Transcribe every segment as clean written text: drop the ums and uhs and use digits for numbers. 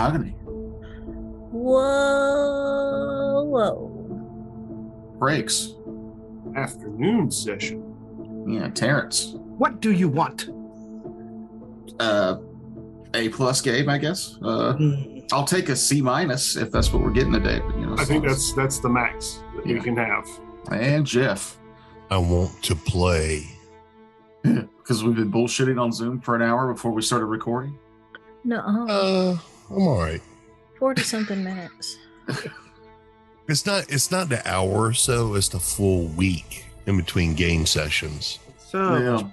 Mahogany. Whoa. Breaks. Afternoon session. Yeah, Terrence. What do you want? A plus game, I guess. I'll take a C minus if that's what we're getting today. But, I think that's the max that we can have. And Jeff. I want to play. Because we've been bullshitting on Zoom for an hour before we started recording. No. I'm all right. 40-something minutes. It's not the hour or so. It's the full week in between game sessions. So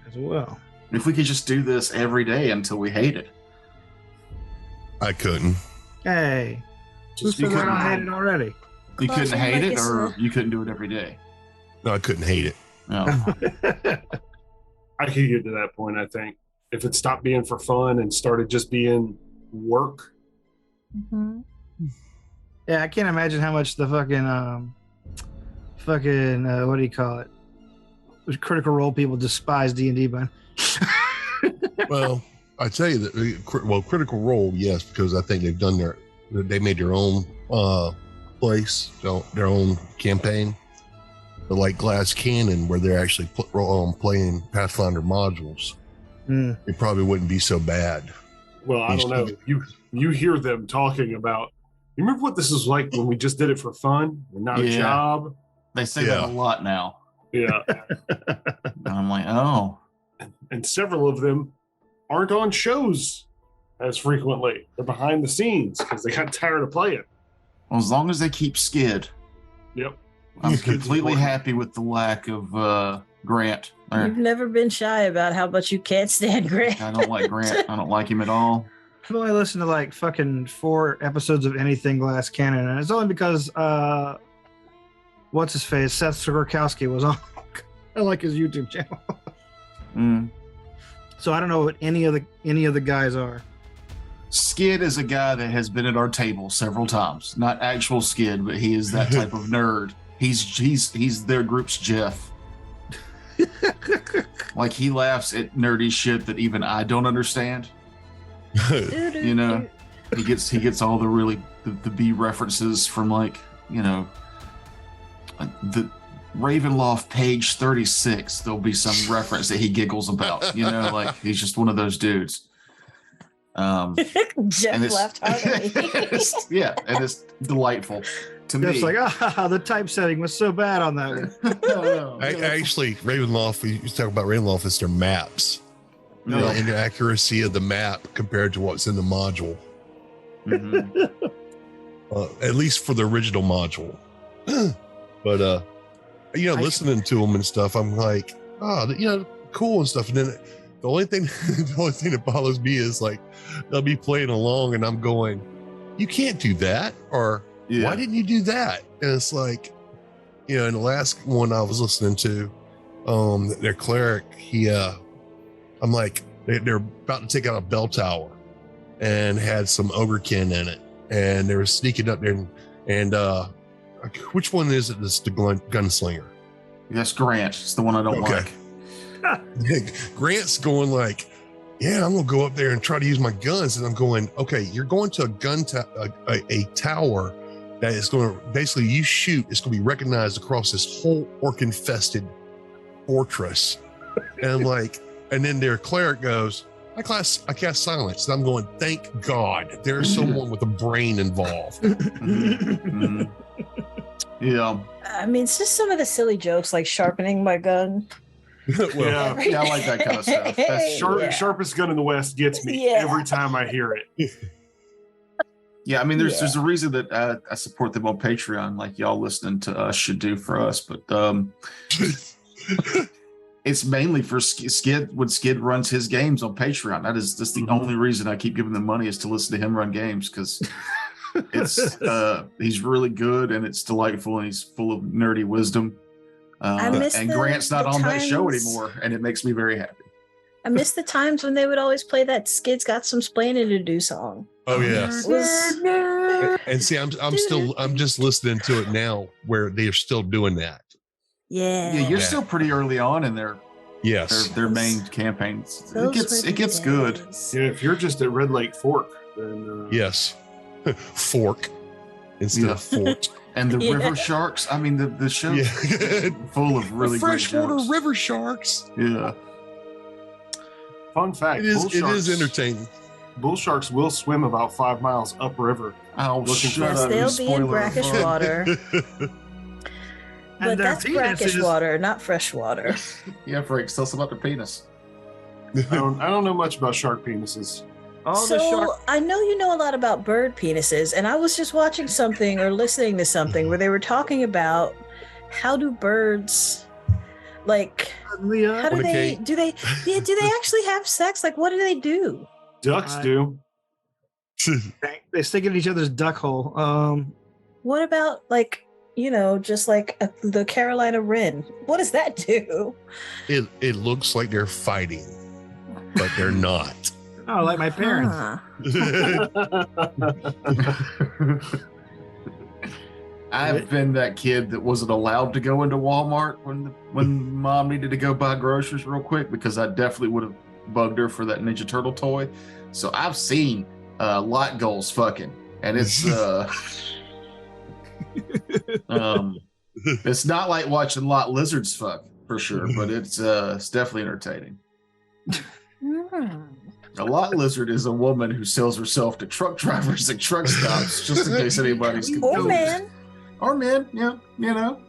as well. If we could just do this every day until we hate it. I couldn't. Hey, who said I don't hate it already? You couldn't hate it, or you couldn't do it every day? No, I couldn't hate it. No. I could get to that point, I think. If it stopped being for fun and started just being work. Mm-hmm. Yeah, I can't imagine how much the fucking what do you call it? Critical Role people despise D&D, but Well, I tell you that. Critical Role, yes, because I think they made their own place, their own campaign. But like Glass Cannon, where they're actually playing Pathfinder modules, it probably wouldn't be so bad. Well, I don't know. You hear them talking about. You remember what this was like when we just did it for fun and not a job? They say that a lot now. Yeah. And I'm like, oh. And several of them aren't on shows as frequently. They're behind the scenes because they got tired of playing. Well, as long as they keep Skid. Yep. I'm completely happy with the lack of Grant. You've never been shy about how much you can't stand Grant. I don't like Grant. I don't like him at all. I've only listened to like fucking 4 episodes of anything Glass Cannon, and it's only because what's his face, Seth Skorkowski was on. I like his YouTube channel. So I don't know what any of the guys are. Skid is a guy that has been at our table several times. Not actual Skid, but he is that type of nerd. He's their group's Jeff. Like he laughs at nerdy shit that even I don't understand. You know, he gets all the B references from like, you know, the Ravenloft page 36. There'll be some reference that he giggles about. You know, like he's just one of those dudes. Jeff laughed heartily. And it's delightful to me. It's like, the typesetting was so bad on that one. Actually, Ravenloft, we used to talk about Ravenloft, it's their maps. And the accuracy of the map compared to what's in the module. Mm-hmm. At least for the original module. But, listening to them and stuff, I'm like, cool and stuff. And then the only thing that bothers me is like, they'll be playing along and I'm going, you can't do that. Or why didn't you do that? And it's like, in the last one I was listening to, their cleric, I'm like, they're about to take out a bell tower and had some ogrekin in it. And they were sneaking up there and which one is it that's the gunslinger? Yes, Grant. It's the one I don't like. Grant's going like, I'm gonna go up there and try to use my guns, and I'm going, okay, you're going to a a tower that is going to basically, you shoot, it's going to be recognized across this whole orc infested fortress. And I'm like, and then their cleric goes, I cast silence, and I'm going, thank God there's someone with a brain involved. Yeah, I mean, it's just some of the silly jokes like sharpening my gun. I like that kind of stuff. That's sharpest gun in the West gets me every time I hear it. Yeah, I mean, there's a reason that I support them on Patreon, like y'all listening to us should do for us, but it's mainly for Skid. When Skid runs his games on Patreon, that's the only reason I keep giving them money is to listen to him run games, because it's he's really good and it's delightful and he's full of nerdy wisdom. And Grant's not on that show anymore, and it makes me very happy. I miss the times when they would always play that Skid's Got Some Splaining to Do song. Oh yes. And see, I'm just listening to it now where they're still doing that. Yeah. Yeah, you're still pretty early on in their Yes. their main campaigns. It gets good. Yeah, if you're just at Red Lake Fork, than Yes. Fork instead Yeah. of fort. And the Yeah. river sharks. I mean, the show's Yeah. full of really great Freshwater jokes. river sharks. Yeah. fun fact. It is entertaining. Bull sharks will swim about 5 miles upriver. Oh, Looking shut Yes, up! they'll you be in spoiler brackish alert. water. But their that's brackish penises- water, not fresh water. Yeah, Frank, tell us about their penis. I don't know much about shark penises. All the So shark. I know you know a lot about bird penises, and I was just watching something or listening to something where they were talking about how do birds, like, how do Fornicate. do they actually have sex? Like, what do they do? Ducks I- do. They stick in each other's duck hole. What about, like, just like the Carolina wren? What does that do? It looks like they're fighting, but they're not. Oh, like my parents. Huh. I've been that kid that wasn't allowed to go into Walmart when mom needed to go buy groceries real quick because I definitely would have bugged her for that Ninja Turtle toy. So I've seen lot goals fucking, and it's it's not like watching lot lizards fuck for sure, but it's definitely entertaining. A lot lizard is a woman who sells herself to truck drivers at truck stops, just in case anybody's Or confused. man. Or men, yeah, you know.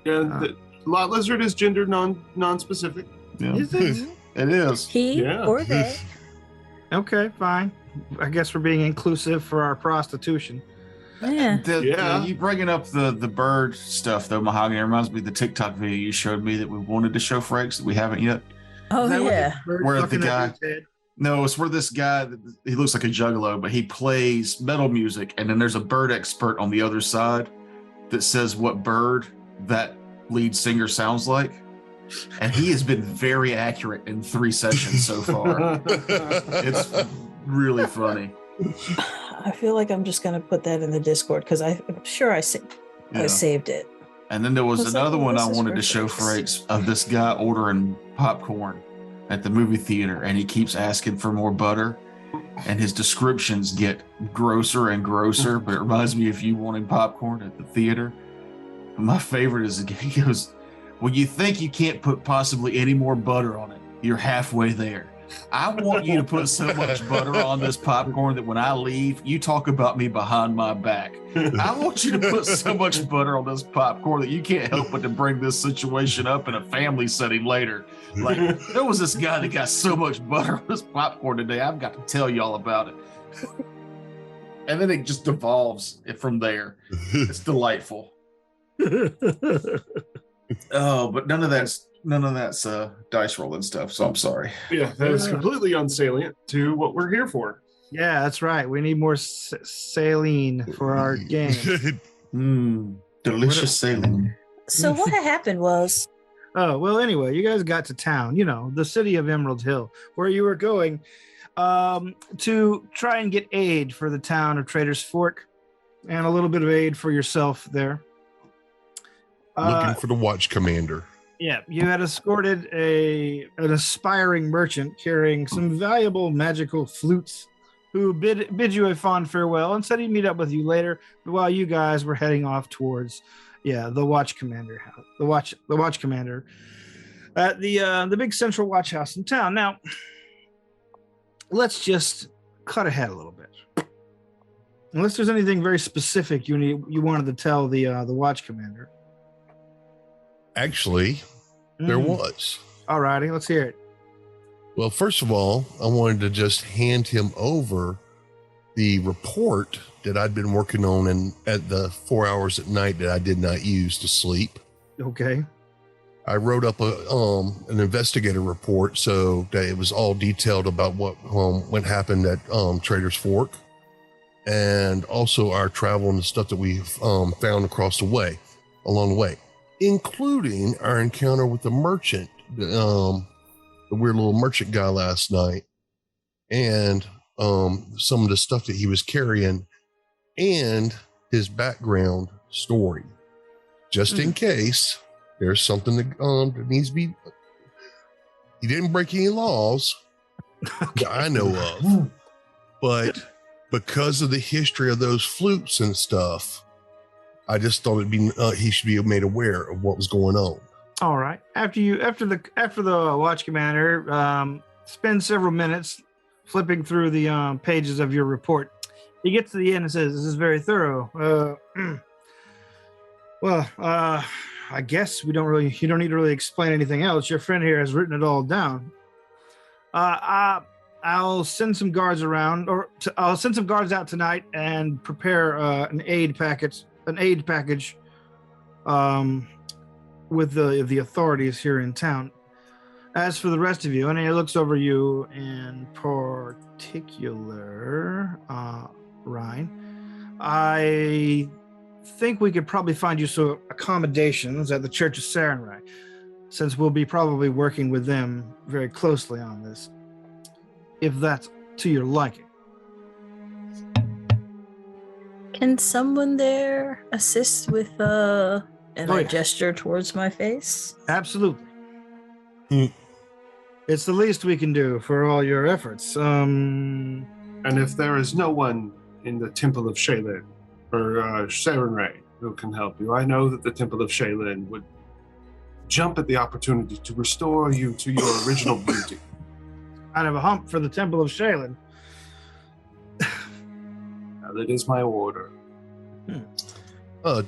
Yeah, the lot lizard is gender non-specific. Yeah. Is it? It is. He Yeah. or they. Okay, fine. I guess we're being inclusive for our prostitution. Yeah. Yeah. You bringing up the bird stuff, though, Mahogany, reminds me of the TikTok video you showed me that we wanted to show Franks that we haven't yet. Oh Is that what yeah. the bird Where the fucking that guy- dude's head? No, it's where this guy, he looks like a juggalo, but he plays metal music, and then there's a bird expert on the other side that says what bird that lead singer sounds like. And he has been very accurate in 3 sessions so far. It's really funny. I feel like I'm just gonna put that in the Discord because I'm sure I Yeah. saved it. And then there was I was like, another well, one I this is wanted to show reference. Frakes of this guy ordering popcorn at the movie theater, and he keeps asking for more butter, and his descriptions get grosser and grosser, but it reminds me of you wanting popcorn at the theater. My favorite is he goes, "Well, you think you can't put possibly any more butter on it. You're halfway there. I want you to put so much butter on this popcorn that when I leave, you talk about me behind my back. I want you to put so much butter on this popcorn that you can't help but to bring this situation up in a family setting later. Like, there was this guy that got so much butter on this popcorn today. I've got to tell you all about it." And then it just devolves from there. It's delightful. Oh, but none of that's dice rolling stuff. So I'm sorry. Yeah, that is completely unsalient to what we're here for. Yeah, that's right. We need more saline for our game. Delicious sailing. So what had happened was Oh, well, anyway, you guys got to town, the city of Emerald Hill, where you were going to try and get aid for the town of Trader's Fork and a little bit of aid for yourself there. Looking for the watch commander. Yeah, you had escorted an aspiring merchant carrying some valuable magical flutes who bid you a fond farewell and said he'd meet up with you later while you guys were heading off towards the watch commander house. The watch commander at the big central watch house in town. Now, let's just cut ahead a little bit. Unless there's anything very specific you wanted to tell the watch commander. Actually, there was. All righty, let's hear it. Well, first of all, I wanted to just hand him over the report that I'd been working on at the 4 hours at night that I did not use to sleep. Okay. I wrote up an investigator report so that it was all detailed about what happened at Trader's Fork, and also our travel and the stuff that we found along the way, including our encounter with the merchant, the weird little merchant guy last night, and some of the stuff that he was carrying and his background story, just in case there's something that needs to be. He didn't break any laws that I know of, but because of the history of those flutes and stuff, I just thought he should be made aware of what was going on. All right. After the watch commander spends several minutes flipping through the pages of your report, he gets to the end and says, "This is very thorough. Well, I guess you don't need to really explain anything else. Your friend here has written it all down. I'll send some guards around, I'll send some guards out tonight and prepare an aid package with the authorities here in town. As for the rest of you," and he looks over you in particular, Ryan, "I think we could probably find you some accommodations at the Church of Sarenrae, since we'll be probably working with them very closely on this, if that's to your liking." Can someone there assist with and I gesture towards my face? Absolutely. It's the least we can do for all your efforts. And if there is no one in the Temple of Shaylin or Sarenrae who can help you, I know that the Temple of Shaylin would jump at the opportunity to restore you to your original beauty. Kind of a hump for the Temple of Shaylin. That is my order.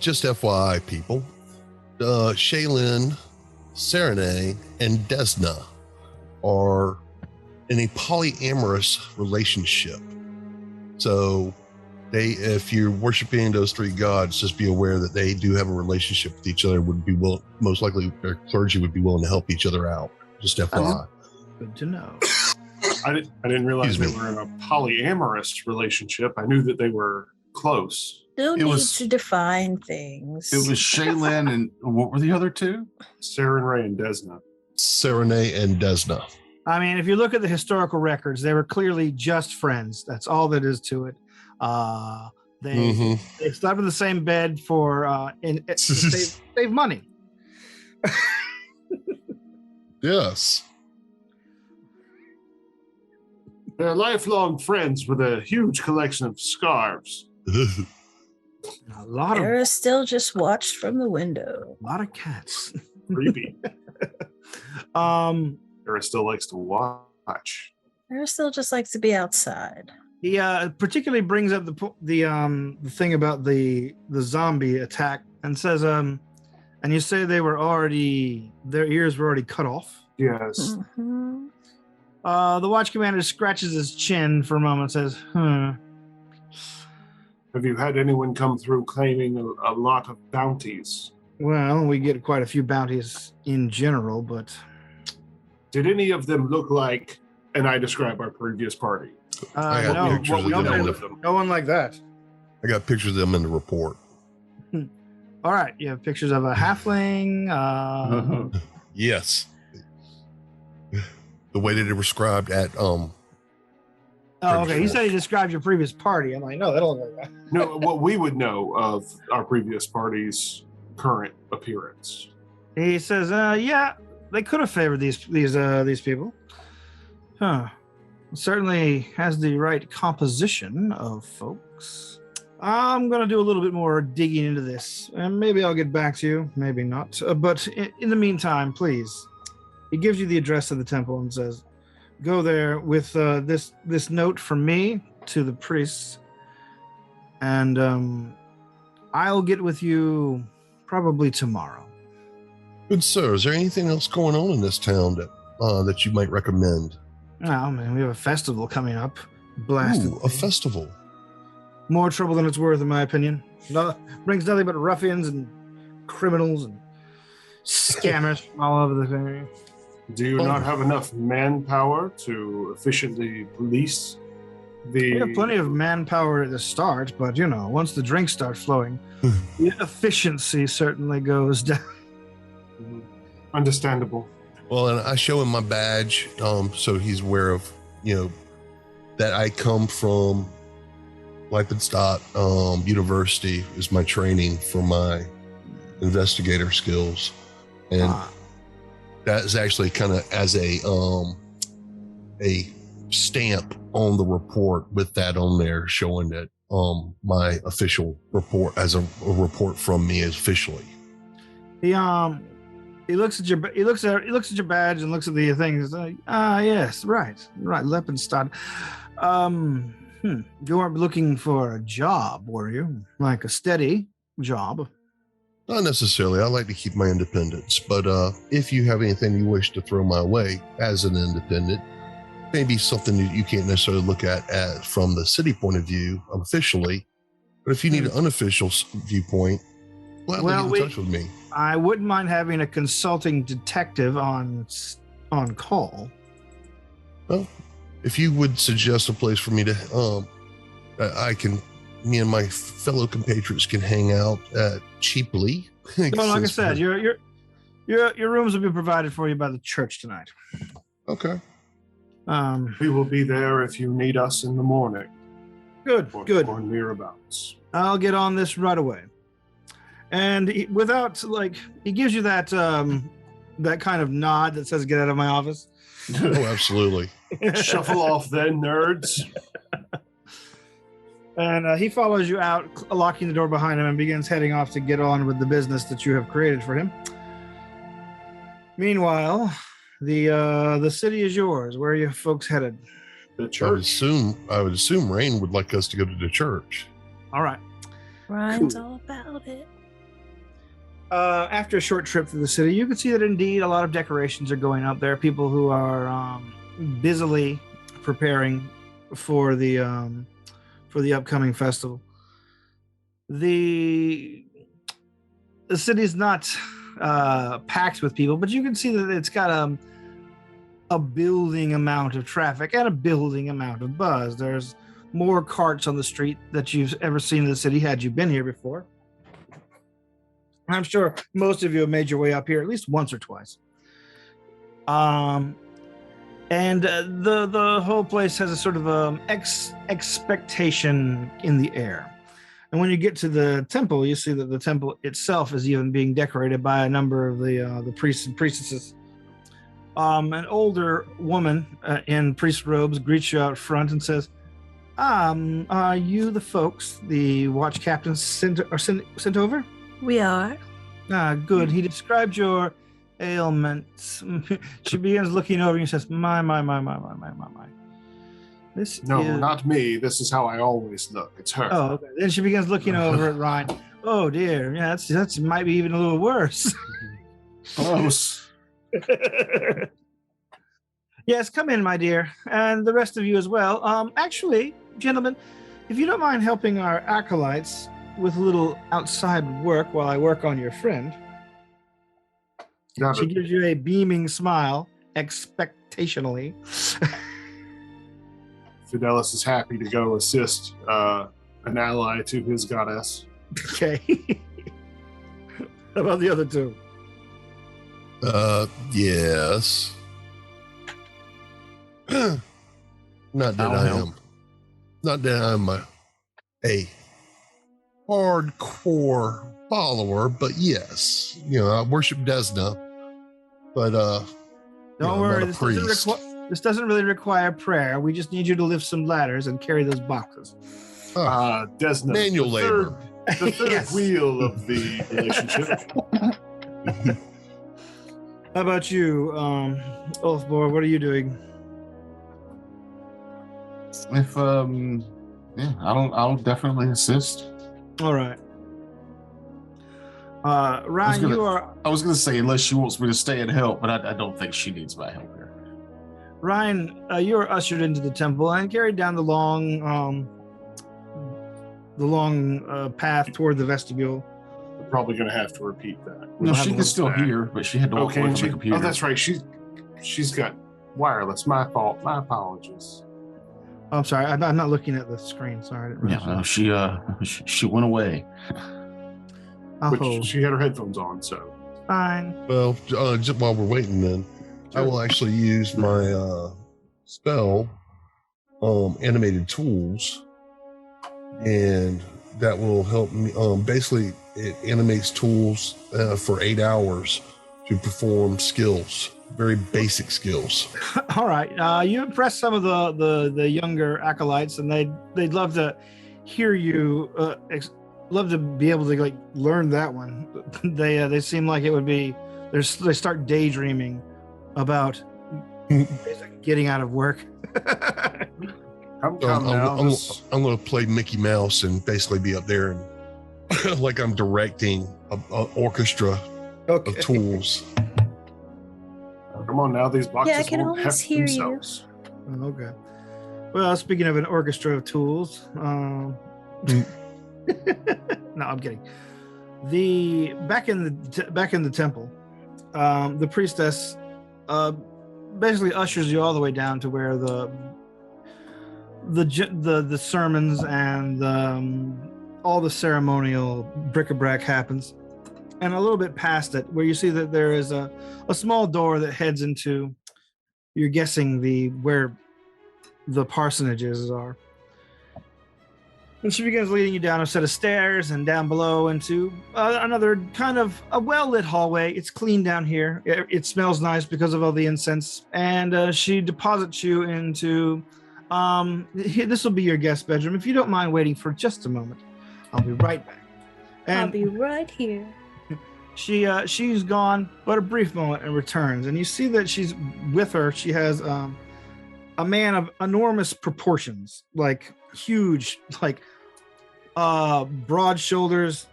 Just FYI, people, Shaylin, Sarenrae, and Desna are in a polyamorous relationship. So if you're worshiping those three gods, just be aware that they do have a relationship with each other. Most likely their clergy would be willing to help each other out. Just FYI. Good to know. I didn't realize they were in a polyamorous relationship. I knew that they were close. Still needs to define things. It was Shaylin and what were the other two? Sarenrae and Desna. Sarenrae and Desna. I mean, if you look at the historical records, they were clearly just friends. That's all that is to it. They slept in the same bed to save money. Yes. They're lifelong friends with a huge collection of scarves. Sarah still just watched from the window. A lot of cats. Creepy. Sarah still likes to watch. Sarah still just likes to be outside. He particularly brings up the thing about the zombie attack and says, and you say their ears were already cut off? Yes. Mm-hmm. The watch commander scratches his chin for a moment and says, Have you had anyone come through claiming a lot of bounties? Well, we get quite a few bounties in general, but... Did any of them look like, and I describe our previous party? I got pictures of them. No one like that. I got pictures of them in the report. All right, you have pictures of a halfling. Yes. The way that they were described at Oh, okay. He said he described your previous party. I'm like, no, that don't look like that. No, what we would know of our previous party's current appearance. He says, yeah, they could have favored these people. Huh. Certainly has the right composition of folks. I'm going to do a little bit more digging into this, and maybe I'll get back to you, maybe not. But in the meantime, please. He gives you the address of the temple and says, go there with this note from me to the priests, and I'll get with you probably tomorrow. Good sir, is there anything else going on in this town that you might recommend? Oh man, we have a festival coming up. Blasted. Ooh, a festival. More trouble than it's worth, in my opinion. Brings nothing but ruffians and criminals and scammers from all over the area. Do you not have enough manpower to efficiently police the... We have plenty of manpower at the start, but, once the drinks start flowing, the efficiency certainly goes down. Understandable. Well, and I show him my badge, so he's aware of, that I come from Leipzig University is my training for my investigator skills. And that is actually kind of as a stamp on the report with that on there, showing that my official report as a report from me is officially. He looks at your badge and looks at the things. Yes, right, Leppenstadt. You weren't looking for a job, were you? Like a steady job? Not necessarily. I like to keep my independence, but if you have anything you wish to throw my way as an independent, maybe something that you can't necessarily look at from the city point of view officially, but if you need an unofficial viewpoint, gladly get in touch with me. I wouldn't mind having a consulting detective on call. Well, if you would suggest a place for me to, me and my fellow compatriots can hang out cheaply. Well, like I said, your rooms will be provided for you by the church tonight. Okay. We will be there if you need us in the morning. Good. Or nearabouts. I'll get on this right away. And he gives you that kind of nod that says, "Get out of my office." Oh, absolutely. Shuffle off then, nerds. And he follows you out, locking the door behind him, and begins heading off to get on with the business that you have created for him. Meanwhile, the city is yours. Where are you folks headed? The church. I would assume Rain would like us to go to the church. All right. Ryan's all about it. After a short trip through the city, you can see that indeed a lot of decorations are going up there. People who are busily preparing for the upcoming festival. The city's not packed with people, but you can see that it's got a building amount of traffic and a building amount of buzz. There's more carts on the street that you've ever seen in the city had you been here before. I'm sure most of you have made your way up here at least once or twice. And the whole place has a sort of expectation in the air. And when you get to the temple, you see that the temple itself is even being decorated by a number of the priests and priestesses. An older woman in priest robes greets you out front and says, are you the folks the watch captain sent over? We are. Good. He described your ailments. She begins looking over and says, my. Not me. This is how I always look. It's her. Oh, okay. Then she begins looking over at Ryan. Oh dear. Yeah, that's might be even a little worse. Close. Yes, come in, my dear. And the rest of you as well. Actually, gentlemen, if you don't mind helping our acolytes with a little outside work while I work on your friend. She gives you a beaming smile, expectationally. Fidelis is happy to go assist an ally to his goddess. Okay. How about the other two? Yes. Not that I'm a hardcore follower, but yes, I worship Desna, but don't worry, this doesn't really require prayer. We just need you to lift some ladders and carry those boxes. Desna, manual labor, the third yes. wheel of the relationship. How about you, Ulfborg? What are you doing? If I'll definitely assist. All right. Ryan, I was going to say, unless she wants me to stay and help, but I don't think she needs my help here. Ryan, you are ushered into the temple and carried down the long path toward the vestibule. We're probably going to have to repeat that. No, she can still hear, but she had to walk away from the computer. Oh, that's right. She's got wireless. My fault. My apologies. Oh, I'm sorry. I'm not looking at the screen. Sorry. I didn't realize she went away. Which she had her headphones on, so. Fine. Well, just while we're waiting then, I will actually use my spell, animated tools, and that will help me. Basically, it animates tools for 8 hours to perform skills very basic skills. All right. You impress some of the younger acolytes, and they'd love to hear you. Love to be able to like learn that one. They seem like it would be. They start daydreaming about getting out of work. Come So now. I'm going to play Mickey Mouse and basically be up there and like I'm directing an orchestra of tools. Come on now, these boxes Yeah, I can won't always heft hear you. themselves. Okay. Well, speaking of an orchestra of tools, no, I'm kidding. Back in the temple, the priestess basically ushers you all the way down to where the sermons and all the ceremonial bric-a-brac happens, and a little bit past it, where you see that there is a small door that heads into, you're guessing where the parsonages are. And she begins leading you down a set of stairs and down below into another kind of a well-lit hallway. It's clean down here. It smells nice because of all the incense. And she deposits you into, this will be your guest bedroom. If you don't mind waiting for just a moment, I'll be right back. And I'll be right here. she's gone but a brief moment and returns. And you see that she's with her. She has a man of enormous proportions, like huge, like broad shoulders,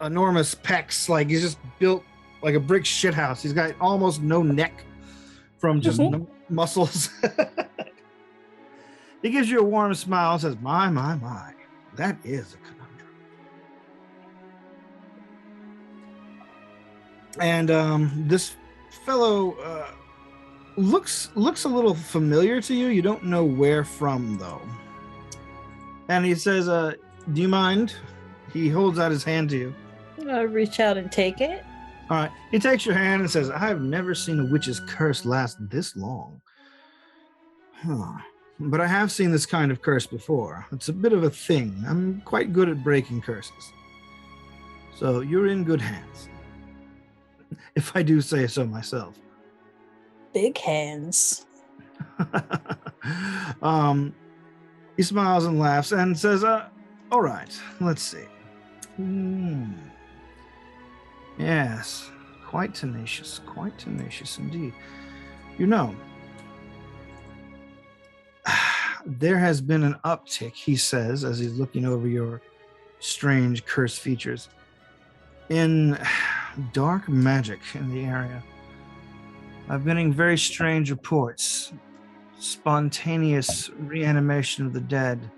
enormous pecs. Like he's just built like a brick shithouse. He's got almost no neck from just muscles. He gives you a warm smile and says, my, that is a conundrum. And this fellow looks a little familiar to you. You don't know where from, though. And he says, do you mind? He holds out his hand to you. I reach out and take it. All right. He takes your hand and says, I've never seen a witch's curse last this long. But I have seen this kind of curse before. It's a bit of a thing. I'm quite good at breaking curses. So you're in good hands, if I do say so myself. Big hands. He smiles and laughs and says, all right, let's see. Yes, quite tenacious indeed. You know, there has been an uptick, he says, as he's looking over your strange cursed features, in dark magic in the area. I've been getting very strange reports. Spontaneous reanimation of the dead,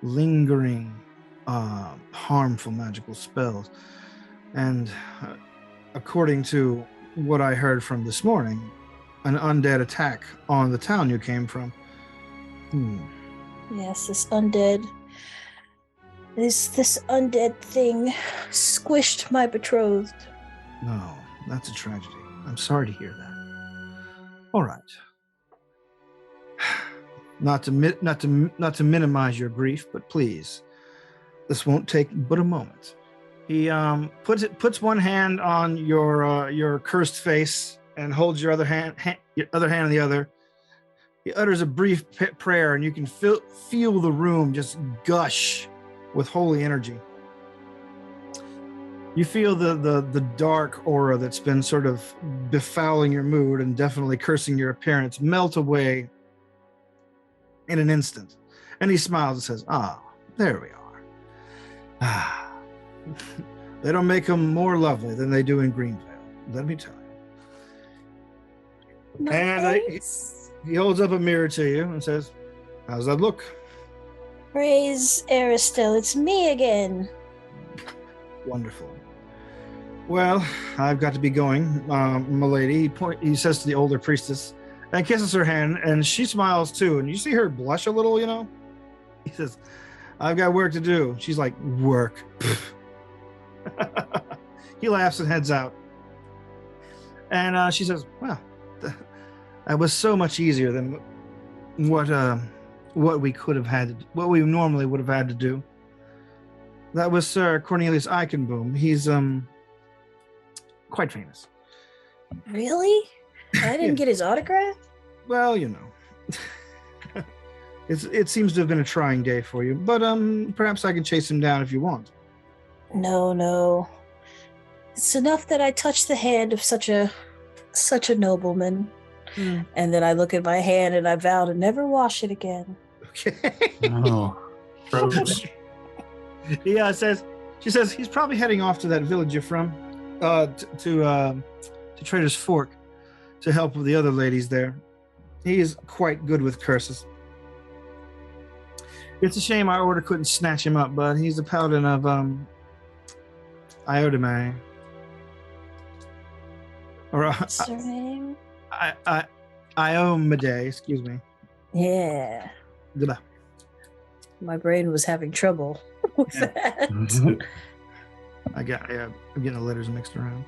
lingering, harmful magical spells. And according to what I heard from this morning, an undead attack on the town you came from. Yes, this undead thing squished my betrothed. No, that's a tragedy. I'm sorry to hear that. All right. Not to minimize your grief, but please, this won't take but a moment. He puts one hand on your cursed face and holds your other hand on the other. He utters a brief prayer, and you can feel the room just gush with holy energy. You feel the dark aura that's been sort of befouling your mood and definitely cursing your appearance melt away in an instant. And he smiles and says, there we are. They don't make them more lovely than they do in Greenvale, let me tell you. Nice. And he holds up a mirror to you and says, how's that look? Praise Aristel, it's me again. Wonderful. Well, I've got to be going, milady. He says to the older priestess and kisses her hand, and she smiles too. And you see her blush a little, you know? He says, I've got work to do. She's like, work. He laughs and heads out. And she says, well, that was so much easier than what we could have had, what we normally would have had to do. That was Sir Cornelius Eichenboom. He's quite famous. Really? I didn't get his autograph? Well, it seems to have been a trying day for you, but perhaps I can chase him down if you want. No. It's enough that I touched the hand of such a nobleman. And then I look at my hand and I vow to never wash it again. Okay. Oh, She says he's probably heading off to that village you're from, to Trader's Fork, to help with the other ladies there. He is quite good with curses. It's a shame our order couldn't snatch him up, but he's a paladin of Iodame. Or What's her name? Iomade, excuse me. Yeah. Goodbye. My brain was having trouble with that. I'm getting the letters mixed around.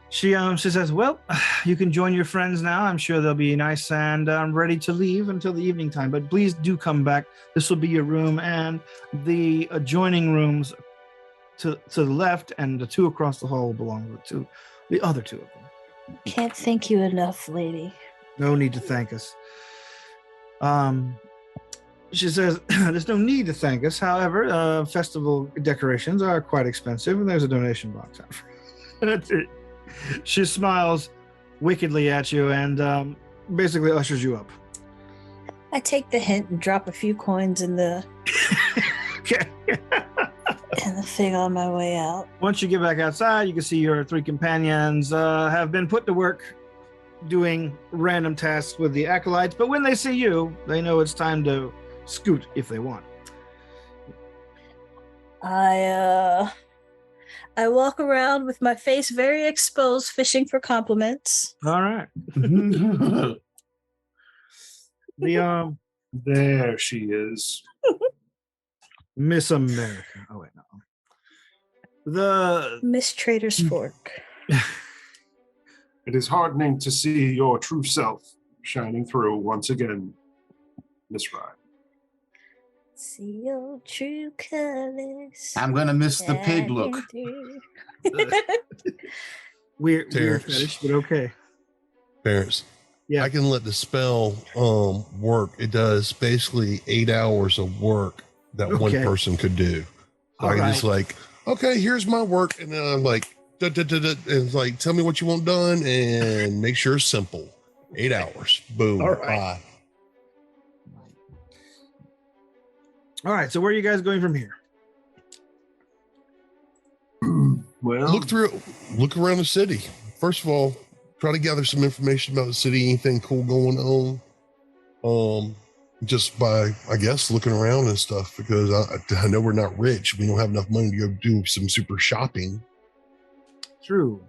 She says, well, you can join your friends now. I'm sure they'll be nice and ready to leave until the evening time. But please do come back. This will be your room, and the adjoining rooms to the left and the two across the hall belong to the other two of them. Can't thank you enough, lady. No need to thank us. She says, there's no need to thank us. However, festival decorations are quite expensive, and there's a donation box out for That's it. She smiles wickedly at you and basically ushers you up. I take the hint and drop a few coins in the Okay. in the thing on my way out. Once you get back outside, you can see your three companions have been put to work doing random tasks with the acolytes, but when they see you, they know it's time to scoot if they want. I walk around with my face very exposed, fishing for compliments. All right. The There she is. Miss America. Oh wait, no. The Miss Trader's Fork. It is heartening to see your true self shining through once again, Miss Ryan. See your true colors. I'm gonna miss the pig look. weird Terrence. fetish, but okay. Parents. Yeah. I can let the spell work. It does basically 8 hours of work that one Okay. person could do. So All I can right. just like, okay, here's my work, and then I'm like, da, da, da, da, and it's like, tell me what you want done, and make sure it's simple. 8 hours. Boom. All right. Bye. All right. So where are you guys going from here? Well, Look around the city. First of all, try to gather some information about the city, anything cool going on. Just by, I guess, looking around and stuff, because I know we're not rich. We don't have enough money to go do some super shopping. True.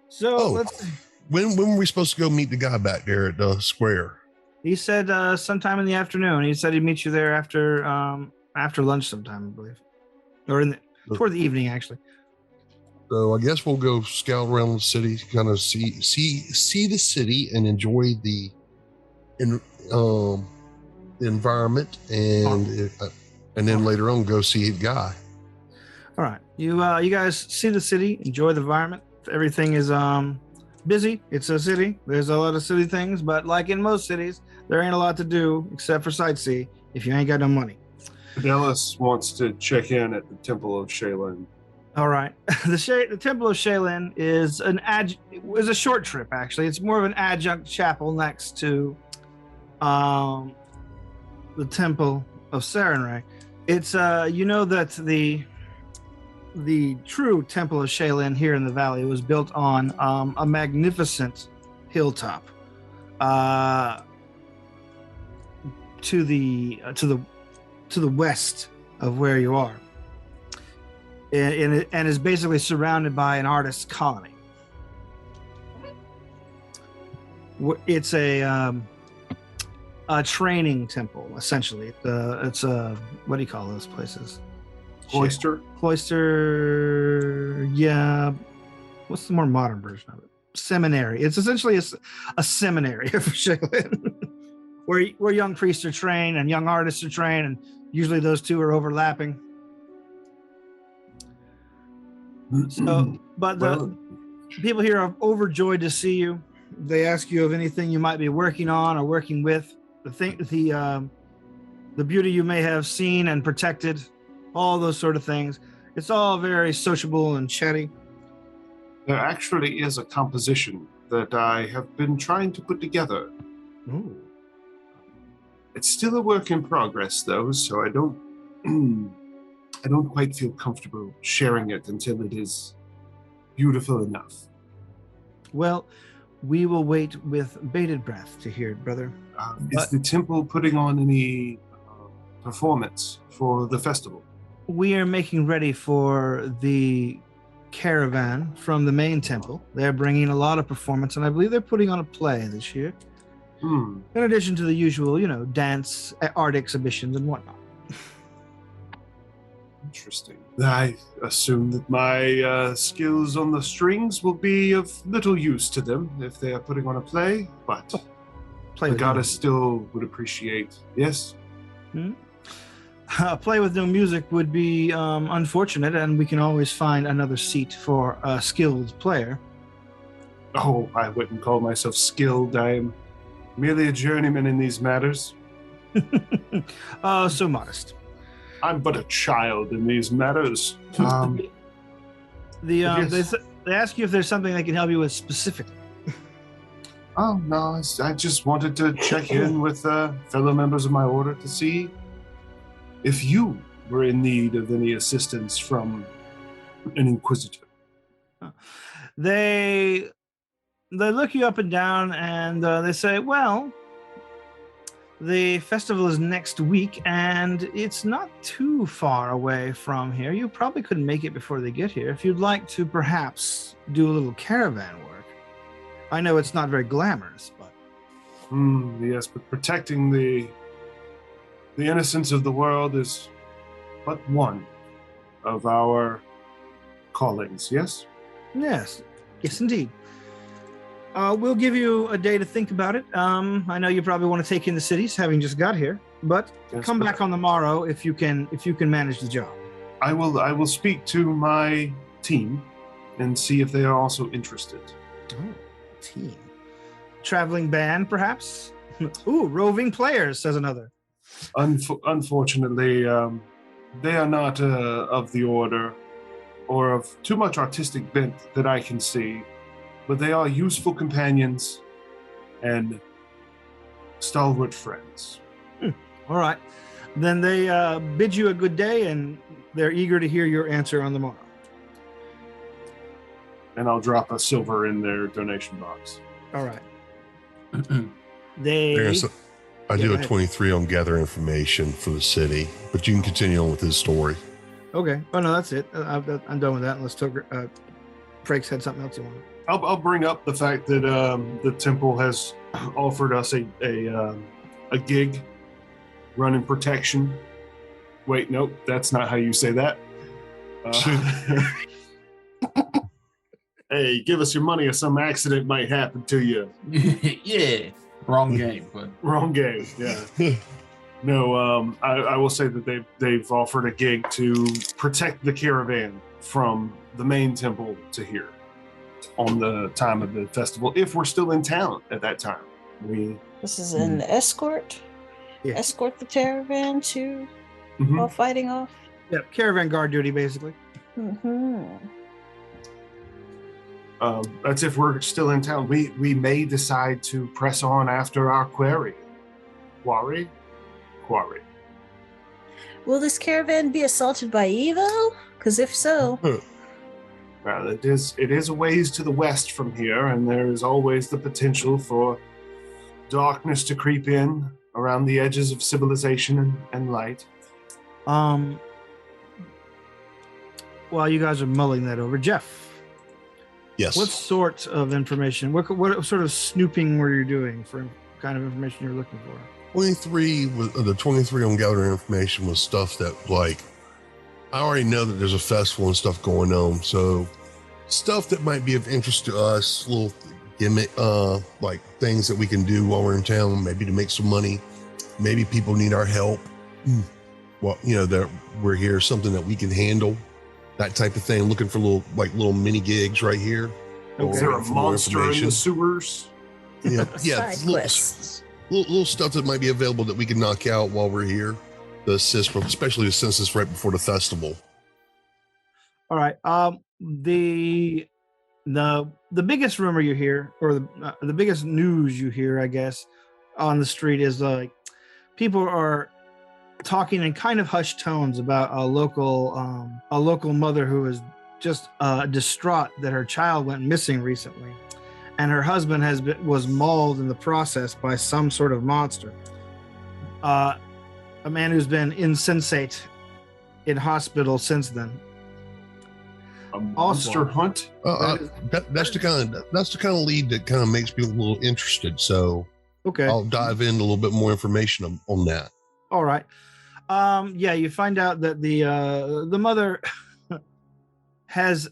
So Oh. let's. When were we supposed to go meet the guy back there at the square? He said sometime in the afternoon. He said he'd meet you there after lunch sometime, I believe, or toward the evening, actually. So I guess we'll go scout around the city, kind of see the city and enjoy the environment, and then later on go see the guy. All right, you guys see the city, enjoy the environment. Everything is busy. It's a city. There's a lot of city things, but like in most cities, there ain't a lot to do except for sightsee if you ain't got no money. Fidelis wants to check in at the Temple of Shaylin. All right, the Temple of Shaylin is a short trip actually. It's more of an adjunct chapel next to the Temple of Sarenrae. It's that the true Temple of Shaylin here in the valley was built on a magnificent hilltop to the west of where you are, and is basically surrounded by an artist's colony. It's a training temple, essentially. It's a, what do you call those places? Cloister? Cloister, yeah. What's the more modern version of it? Seminary. It's essentially a seminary of Shaylin, where young priests are trained and young artists are trained, and usually those two are overlapping. So, but People here are overjoyed to see you. They ask you of anything you might be working on or working with. The beauty you may have seen and protected, all those sort of things. It's all very sociable and chatty. There actually is a composition that I have been trying to put together. Ooh. It's still a work in progress, though, so I don't quite feel comfortable sharing it until it is beautiful enough. Well, we will wait with bated breath to hear it, brother. Is the temple putting on any performance for the festival? We are making ready for the caravan from the main temple. They're bringing a lot of performance, and I believe they're putting on a play this year. In addition to the usual, dance, art exhibitions and whatnot. Interesting. I assume that my skills on the strings will be of little use to them if they are putting on a play, but the goddess still would appreciate. Yes? A play with no music would be unfortunate, and we can always find another seat for a skilled player. Oh, I wouldn't call myself skilled. I am merely a journeyman in these matters. So modest. I'm but a child in these matters. They ask you if there's something they can help you with specifically. Oh, no, I just wanted to check in with fellow members of my order to see if you were in need of any assistance from an inquisitor. They look you up and down, and they say, well, the festival is next week, and it's not too far away from here. You probably couldn't make it before they get here. If you'd like to perhaps do a little caravan work. I know it's not very glamorous, but... Yes, but protecting the innocence of the world is but one of our callings, yes? Yes, indeed. We'll give you a day to think about it. I know you probably want to take in the cities, having just got here, but come back on the morrow if you can manage the job. I will speak to my team and see if they are also interested. Oh, team. Traveling band, perhaps? Ooh, roving players, says another. Unfortunately, they are not of the order or of too much artistic bent that I can see, but they are useful companions and stalwart friends. All right. Then they bid you a good day, and they're eager to hear your answer on the morrow. And I'll drop a silver in their donation box. All right. I do a 23 on gather information for the city, but you can continue on with his story. Okay. Oh, no, that's it. I'm done with that unless Frakes had something else he wanted. I'll bring up the fact that the temple has offered us a gig running protection. Wait, nope, that's not how you say that. Hey, give us your money or some accident might happen to you. Yeah. Wrong game, but wrong game. Yeah. No, I will say that they've offered a gig to protect the caravan from the main temple to here on the time of the festival, if we're still in town at that time. This is an escort. Yeah. Escort the caravan to while fighting off. Yeah, caravan guard duty, basically. That's if we're still in town. We may decide to press on after our quarry. Quarry. Will this caravan be assaulted by evil? Because if so... Well, it is a ways to the west from here, and there is always the potential for darkness to creep in around the edges of civilization and light. While you guys are mulling that over, Jeff. Yes. What sort of information? What sort of snooping were you doing for kind of information you're looking for? 23 on gathering information was stuff that, like, I already know that there's a festival and stuff going on, so stuff that might be of interest to us, little gimmick, like things that we can do while we're in town, maybe to make some money. Maybe people need our help. Well, that we're here, something that we can handle, that type of thing. Looking for little mini gigs right here. Okay. Is there a For more monster in the information. sewers? Yeah, Side quests. little stuff that might be available that we can knock out while we're here to assist, especially since it's right before the festival. All right. The biggest rumor you hear, or the biggest news you hear, I guess, on the street is like people are talking in kind of hushed tones about a local mother who is just distraught that her child went missing recently, and her husband was mauled in the process by some sort of monster. A man who's been insensate in hospital since then. A monster hunt? That's the kind of lead that kind of makes me a little interested. So Okay. I'll dive into a little bit more information on that. All right. Yeah, you find out that the mother has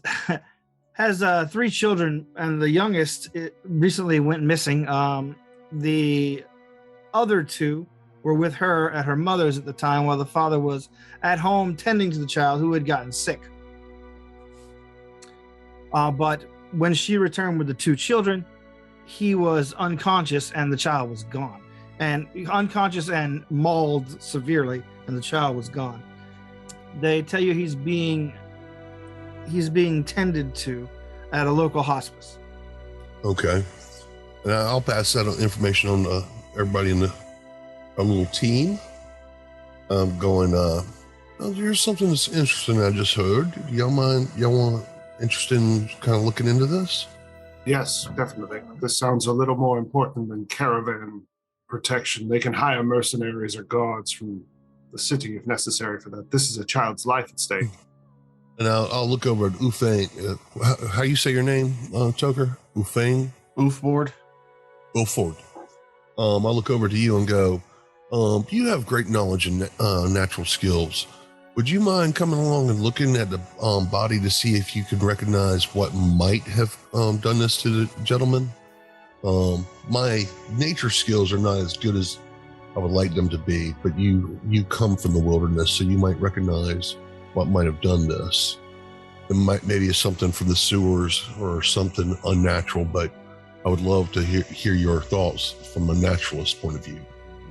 3 children, and the youngest recently went missing. The other 2 were with her at her mother's at the time, while the father was at home tending to the child who had gotten sick. But when she returned with the 2 children, he was unconscious and the child was gone. And unconscious and mauled severely, and the child was gone. They tell you he's being tended to at a local hospice. Okay, and I'll pass that information on to everybody in our little team. I'm going. Here's something that's interesting I just heard. Y'all interested in kind of looking into this? Yes, definitely. This sounds a little more important than caravan protection. They can hire mercenaries or guards from the city if necessary for that. This is a child's life at stake. And I'll look over at Ufang. How you say your name, Toker? Ufang? Oofboard. Wilford. I'll look over to you and go, you have great knowledge and natural skills. Would you mind coming along and looking at the body to see if you can recognize what might have done this to the gentleman? My nature skills are not as good as I would like them to be, but you come from the wilderness, so you might recognize what might have done this. Maybe it's something from the sewers or something unnatural, but I would love to hear your thoughts from a naturalist point of view.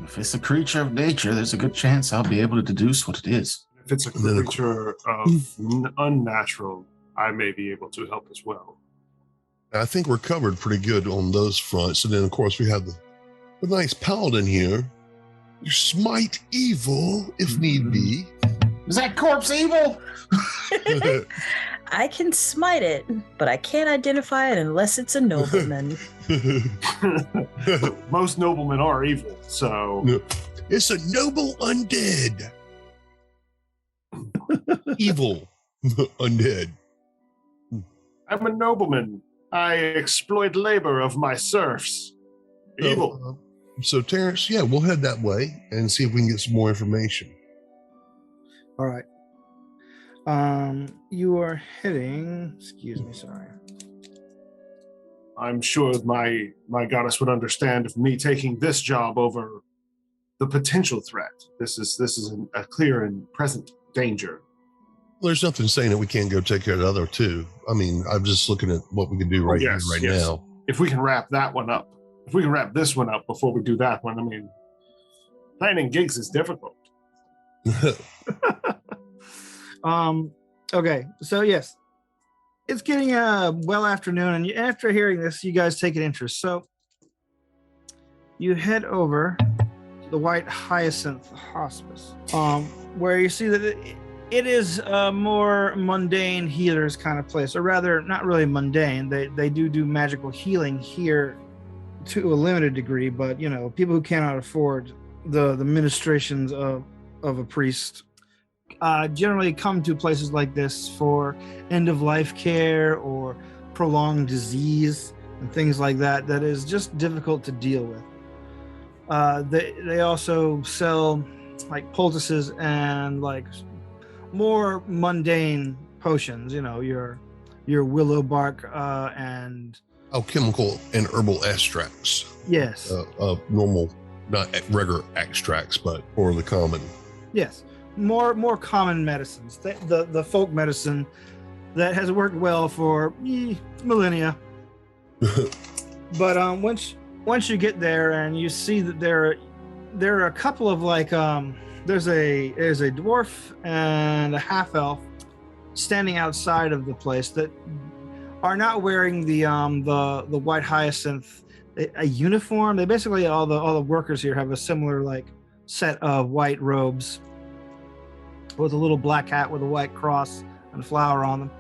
If it's a creature of nature, there's a good chance I'll be able to deduce what it is. If it's a creature of unnatural, I may be able to help as well. I think we're covered pretty good on those fronts. And then, of course, we have the nice paladin here. You smite evil if need be. Is that corpse evil? I can smite it, but I can't identify it unless it's a nobleman. Most noblemen are evil, so... It's a noble undead. Evil undead. I'm a nobleman. I exploit labor of my serfs. Evil. So Terrence, yeah, we'll head that way and see if we can get some more information. All right. You are heading. Excuse me, sorry. I'm sure my goddess would understand of me taking this job over the potential threat. This is a clear and present danger. Well, there's nothing saying that we can't go take care of the other two. I mean, I'm just looking at what we can do here, now. If we can wrap that one up, if we can wrap this one up before we do that one, I mean, planning gigs is difficult. Okay, so yes, it's getting well afternoon, and after hearing this, you guys take an interest. So you head over to the White Hyacinth Hospice, where you see that it is a more mundane healers kind of place, or rather, not really mundane. They do magical healing here to a limited degree, but people who cannot afford the ministrations of a priest generally come to places like this for end-of-life care or prolonged disease and things like that is just difficult to deal with. They also sell like poultices and like more mundane potions, your willow bark and alchemical and herbal extracts. Yes. Normal, not regular extracts, but for the common. Yes. More common medicines, the folk medicine that has worked well for millennia, But once you get there and you see that there are a couple of there's a dwarf and a half elf standing outside of the place that are not wearing the white hyacinth a uniform. They basically all the workers here have a similar set of white robes with a little black hat with a white cross and a flower on them.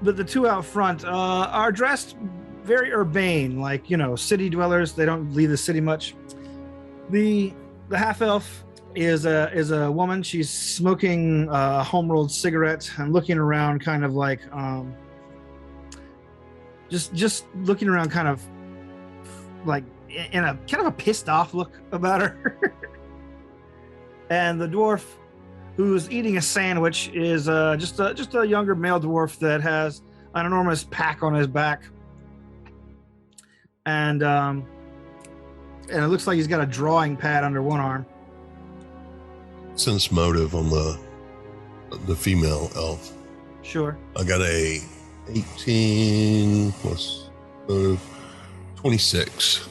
But the two out front are dressed very urbane, city dwellers. They don't leave the city much. The half elf is a woman. She's smoking a home rolled cigarette and looking around, kind of just looking around, kind of in a kind of a pissed off look about her. And the dwarf, who's eating a sandwich, is just a younger male dwarf that has an enormous pack on his back, and it looks like he's got a drawing pad under one arm. Sense motive on the female elf. Sure. I got a 18 plus 26.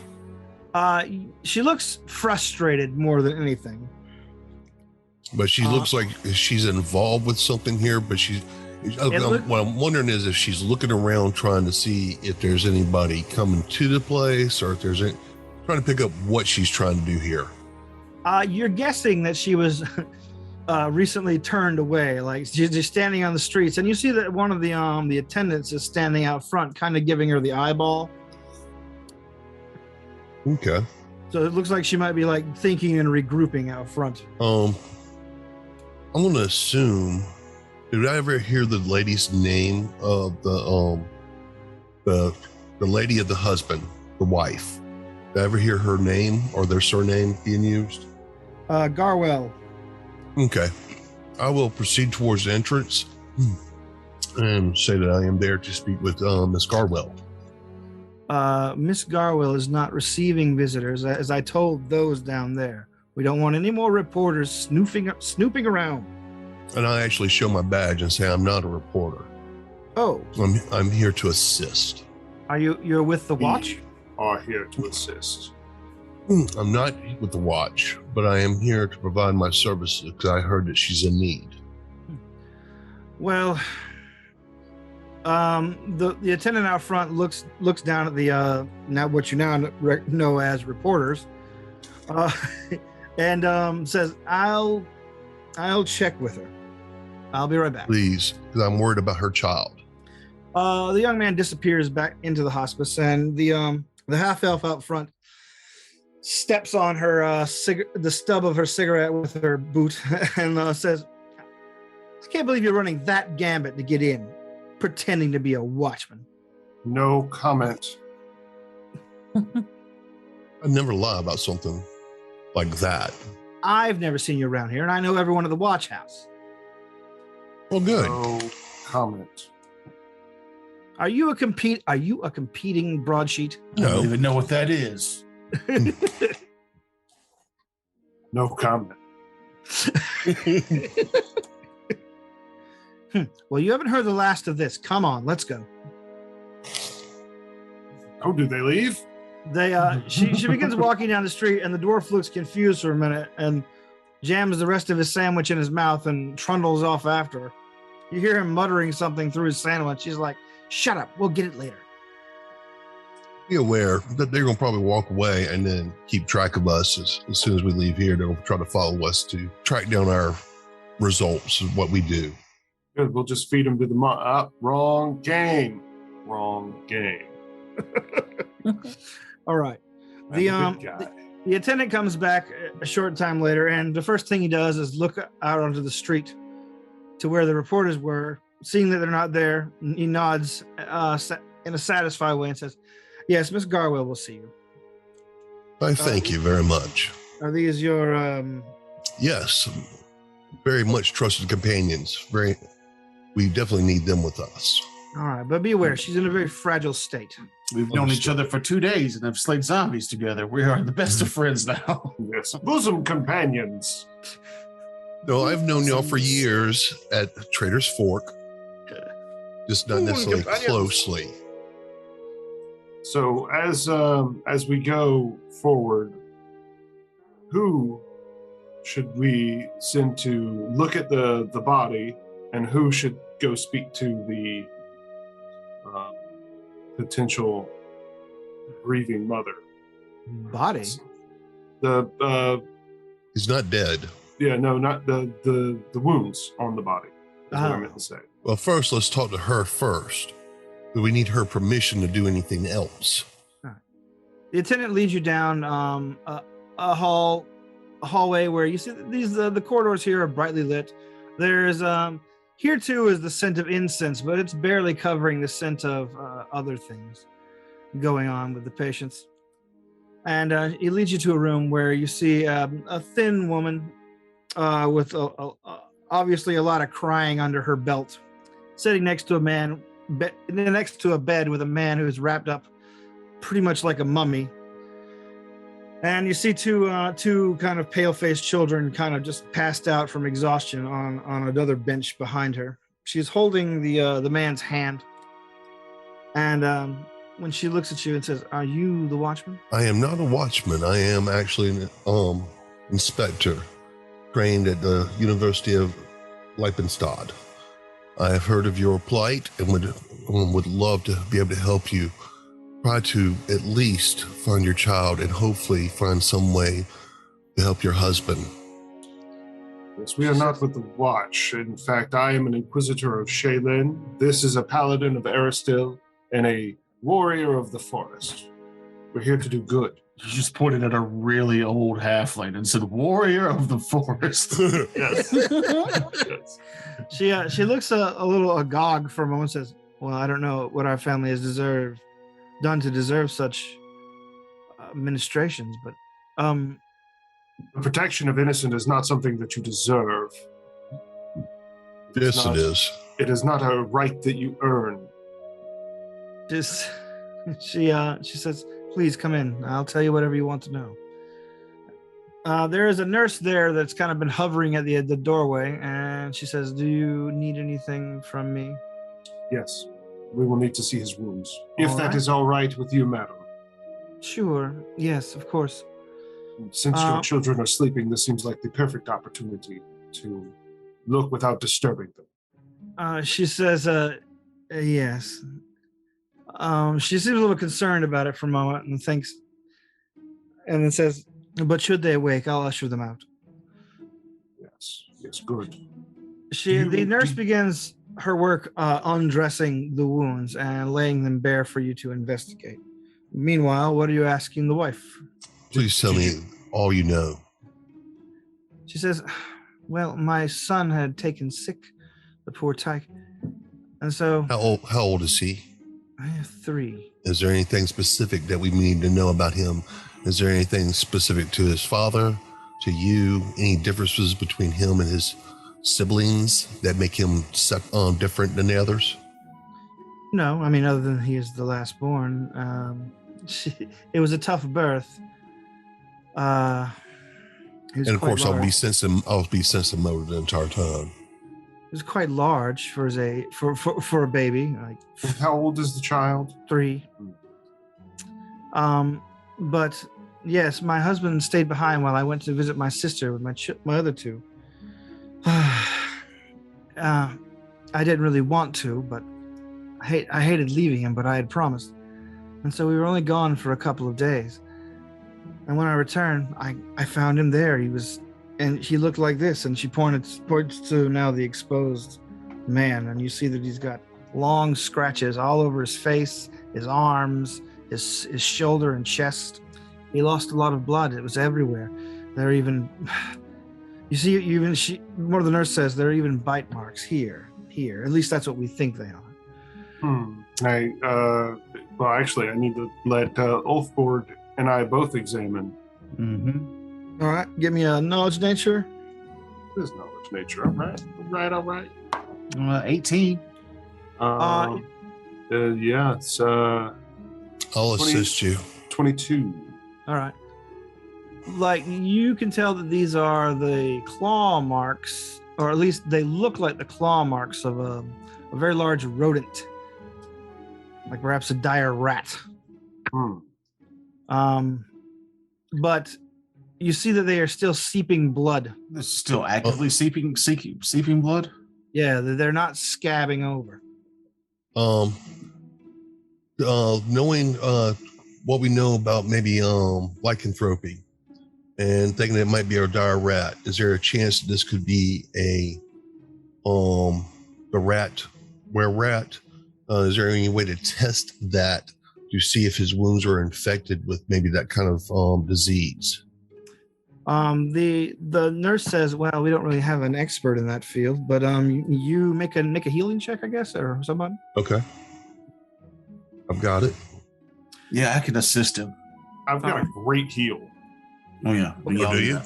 She looks frustrated more than anything. But she looks like she's involved with something here, but what I'm wondering is if she's looking around trying to see if there's anybody coming to the place, or if there's trying to pick up what she's trying to do here. You're guessing that she was recently turned away, like she's just standing on the streets, and you see that one of the attendants is standing out front, kind of giving her the eyeball. Okay. So it looks like she might be thinking and regrouping out front. I'm gonna assume. Did I ever hear the lady's name of the lady of the husband, the wife? Did I ever hear her name or their surname being used? Garwell. Okay. I will proceed towards the entrance and say that I am there to speak with Miss Garwell. Miss Garwell is not receiving visitors, as I told those down there. We don't want any more reporters snooping around. And I actually show my badge and say I'm not a reporter. Oh. I'm here to assist. You're with the watch? We are here to assist. I'm not with the watch, but I am here to provide my services because I heard that she's in need. Well, the attendant out front looks down at the now what you now know as reporters, and says, "I'll check with her. I'll be right back." Please, because I'm worried about her child. The young man disappears back into the hospice, and the half elf out front steps on her the stub of her cigarette with her boot and says, "I can't believe you're running that gambit to get in, pretending to be a watchman." No comment. I never lie about something like that. I've never seen you around here, and I know everyone at the watch house. Well, good. No comment. Are you a competing broadsheet? I don't even know what that is. No comment. Well, you haven't heard the last of this. Come on, let's go. Oh, did they leave? She begins walking down the street, and the dwarf looks confused for a minute and jams the rest of his sandwich in his mouth and trundles off after her. You hear him muttering something through his sandwich. He's like, "Shut up, we'll get it later." Be aware that they're going to probably walk away and then keep track of us as soon as we leave here. They'll try to follow us to track down our results of what we do. Good, we'll just feed them to the wrong game. Wrong game. All right. The attendant comes back a short time later, and the first thing he does is look out onto the street to where the reporters were. Seeing that they're not there, he nods in a satisfied way and says, "Yes, Miss Garwell will see you." I thank you very much. Are these your Yes, very much trusted companions. We definitely need them with us. All right, but be aware, she's in a very fragile state. We've known each other for 2 days and have slayed zombies together. We are the best of friends now. Yes, bosom companions. No, I've known y'all for years at Trader's Fork. Just not necessarily closely. So as we go forward, who should we send to look at the body, and who should go speak to the potential grieving mother? Body. He's not dead. Yeah, no, not the wounds on the body. That's what I meant to say. Well, first, let's talk to her first. Do we need her permission to do anything else? Right. The attendant leads you down a hallway where you see these the corridors here are brightly lit. There's here too is the scent of incense, but it's barely covering the scent of other things going on with the patients. And he leads you to a room where you see a thin woman with obviously a lot of crying under her belt, sitting next to a man, next to a bed with a man who is wrapped up pretty much like a mummy. And you see two kind of pale-faced children kind of just passed out from exhaustion on another bench behind her. She's holding the man's hand. And when she looks at you and says, "Are you the watchman?" I am not a watchman. I am actually an inspector trained at the University of Leipenstadt. I have heard of your plight and would love to be able to help you try to at least find your child and hopefully find some way to help your husband. Yes, we are not with the Watch. In fact, I am an Inquisitor of Shaylin. This is a Paladin of Aristil and a Warrior of the Forest. We're here to do good. You just pointed at a really old halfling and said, "Warrior of the Forest." Yes. Yes. She looks a little agog for a moment and says, "Well, I don't know what our family has done to deserve such ministrations, but The protection of innocent is not something that you deserve. Yes, it is. It is not a right that you earn. She says, "Please come in. I'll tell you whatever you want to know." There is a nurse there that's kind of been hovering at the doorway, and she says, "Do you need anything from me?" Yes, we will need to see his wounds. If All that right. is all right with you, madam. Sure. Yes, of course. Since your children are sleeping, this seems like the perfect opportunity to look without disturbing them. She says, yes. She seems a little concerned about it for a moment and thinks, and then says, "But should they awake, I'll usher them out." Yes, good. The nurse begins her work undressing the wounds and laying them bare for you to investigate. Meanwhile, what are you asking the wife? Please tell me all you know. She says, "Well, my son had taken sick, the poor tyke, and so..." How old is he? "I have 3. Is there anything specific that we need to know about him? Is there anything specific to his father, to you? Any differences between him and his siblings that make him different than the others?" No, I mean, other than he is the last born. It was a tough birth. He was And of quite course, large. I'll be sensitive mode the entire time. He was quite large for a baby, like How old is the child? 3. But yes, my husband stayed behind while I went to visit my sister with my other 2. I didn't really want to, but I hated leaving him, but I had promised. And so we were only gone for a couple of days. And when I returned, I found him there. And he looked like this, and she points to now the exposed man, and you see that he's got long scratches all over his face, his arms, his shoulder and chest. He lost a lot of blood. It was everywhere. There are even, you see, one of the nurse says there are even bite marks here. At least that's what we think they are. Well, actually, I need to let Ulfborg and I both examine. Mm-hmm. All right, give me a knowledge nature. There's knowledge nature. All right. 18. Yeah, it's I'll 20 assist you. 22. All right. Like, you can tell that these are the claw marks, or at least they look like the claw marks of a very large rodent, like perhaps a dire rat. But you see that they are still seeping blood. This is still actively seeping blood. Yeah, they're not scabbing over. Knowing what we know about maybe lycanthropy and thinking it might be a dire rat, is there a chance that this could be the rat were rat? Is there any way to test that to see if his wounds are infected with maybe that kind of disease? The nurse says, well, we don't really have an expert in that field, but you make a healing check, I guess, or somebody. Okay. I've got it. Yeah, I can assist him. I've got a great heal. Oh yeah. Do you?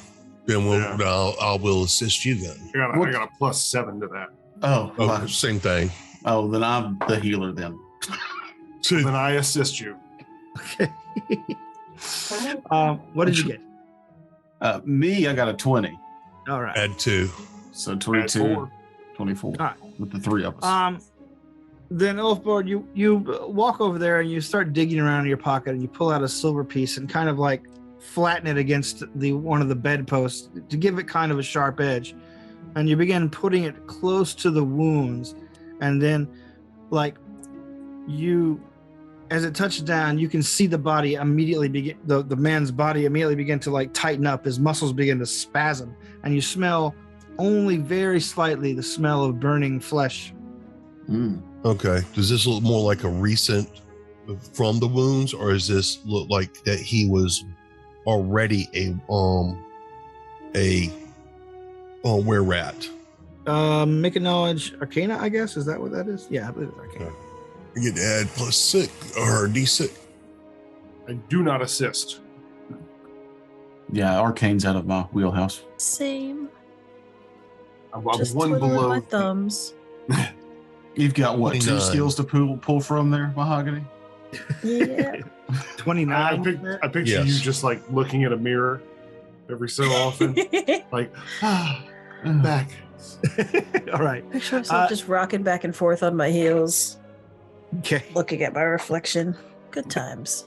Then I will assist you then. I got a +7 to that. Oh, same thing. Oh, then I'm the healer then. Then I assist you. Okay. What did you get? Me, I got a 20. All right. Add 2. So 22, 24. All right. With the 3 of us. Then Ulfborg, you walk over there and you start digging around in your pocket and you pull out a silver piece and kind of like flatten it against one of the bedposts to give it kind of a sharp edge. And you begin putting it close to the wounds. And then like as it touches down, you can see the body immediately begin, the man's body immediately begin to like tighten up. His muscles begin to spasm, and you smell only very slightly the smell of burning flesh. Okay. Does this look more like a recent from the wounds, or does this look like that he was already a were rat? Make a knowledge arcana, I guess. Is that what that is? Yeah, I believe it's arcana. You get to add +6 or D6. I do not assist. Yeah, arcane's out of my wheelhouse. Same. I'm Just one twiddling below. my thumbs. You've got what, 2 29. skills to pull from there, Mahogany? Yeah. 29. I picture Yes. you just like looking at a mirror every so often, like back. All right. Picture myself just rocking back and forth on my heels, Okay. looking at my reflection. Good times.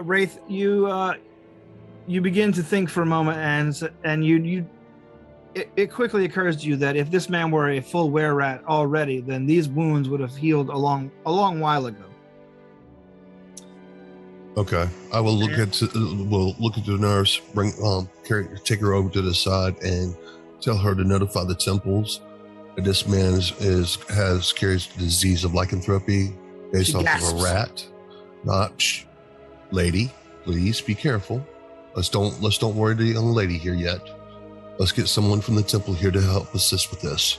Wraith, you begin to think for a moment, and it quickly occurs to you that if this man were a full were-rat already, then these wounds would have healed a long while ago. Okay. I will look at the nurse, take her over to the side and tell her to notify the temples that this man carries the disease of lycanthropy based off of a rat. Lady, please be careful. Let's don't worry the young lady here yet. Let's get someone from the temple here to help assist with this.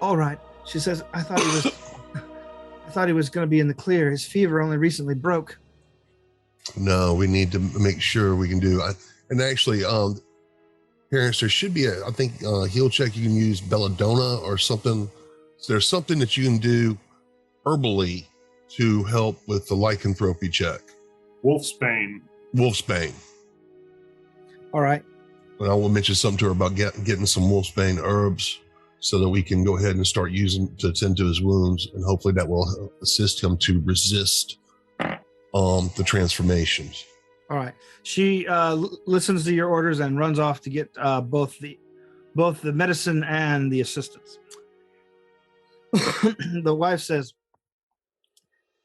All right. She says, I thought he was going to be in the clear. His fever only recently broke. No, we need to make sure we can do. And actually, parents, there should be I think heal check. You can use belladonna or something. So there's something that you can do herbally to help with the lycanthropy check. Wolfsbane. All right. And I will mention something to her about getting some wolfsbane herbs so that we can go ahead and start using to tend to his wounds, and hopefully that will assist him to resist the transformations. All right. She listens to your orders and runs off to get both the medicine and the assistance. The wife says,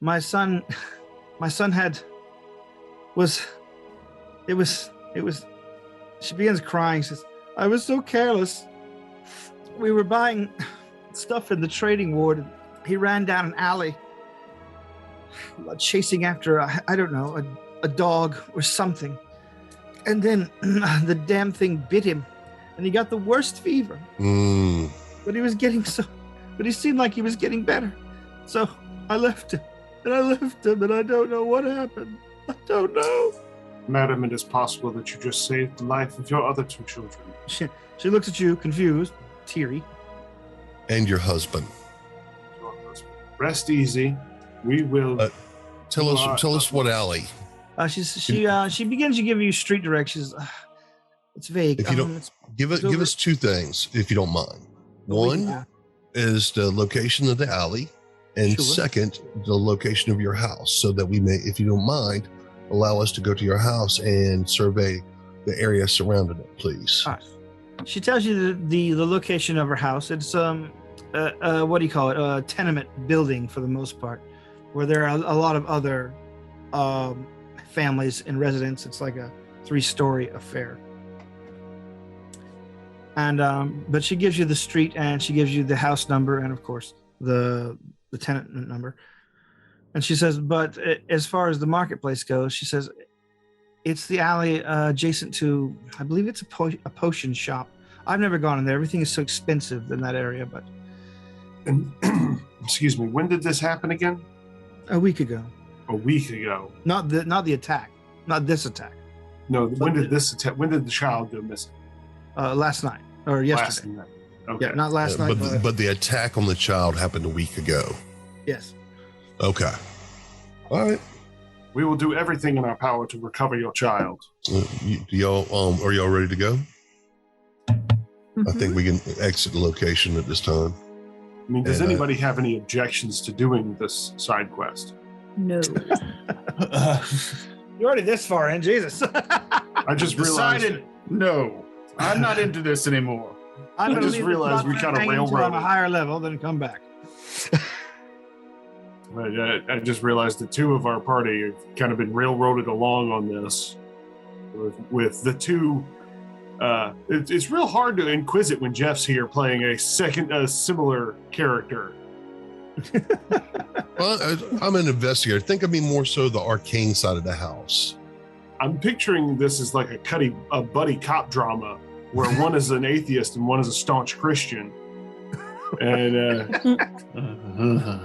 my son she begins crying. Says, I was so careless. We were buying stuff in the trading ward, and he ran down an alley chasing after a dog or something, and then the damn thing bit him and he got the worst fever. But he seemed like he was getting better, so I left him and I don't know what happened. I don't know. Madam, it is possible that you just saved the life of your other 2 children. She looks at you confused, teary. And your husband. Rest easy. We will. Tell us what alley. She begins to give you street directions. It's vague. If you don't give us 2 things, if you don't mind. One is the location of the alley, And Sure. second, the location of your house, so that we may, if you don't mind, allow us to go to your house and survey the area surrounding it, please. All right. She tells you the location of her house. It's what do you call it? A tenement building for the most part, where there are a lot of other families in residence. It's like a 3-story affair. And but she gives you the street, and she gives you the house number, and of course the tenant number. And she says, but as far as the marketplace goes, she says it's the alley adjacent to, I believe it's a potion shop. I've never gone in there. Everything is so expensive in that area. But And excuse me, when did this happen again? a week ago. A week ago. Not the attack. Not this attack. No, when did this attack? When did the child go missing? Last night or yesterday. Last night. Okay. Yeah, not last night. But the attack on the child happened a week ago. Yes. Okay. All right. We will do everything in our power to recover your child. Y'all, are y'all ready to go? Mm-hmm. I think we can exit the location at this time. I mean, does And, anybody have any objections to doing this side quest? No. You're already this far in, Jesus. I just realized. Decided no. I'm not into this anymore. I'm I gonna just leave realized this we kinda hanging until I'm railroaded. a higher level, then come back. I just realized that 2 of our party have kind of been railroaded along on this with the 2. It's real hard to inquisit when Jeff's here playing a similar character. Well, I'm an investigator. Think of me more so the arcane side of the house. I'm picturing this as like a buddy cop drama where one is an atheist and one is a staunch Christian, and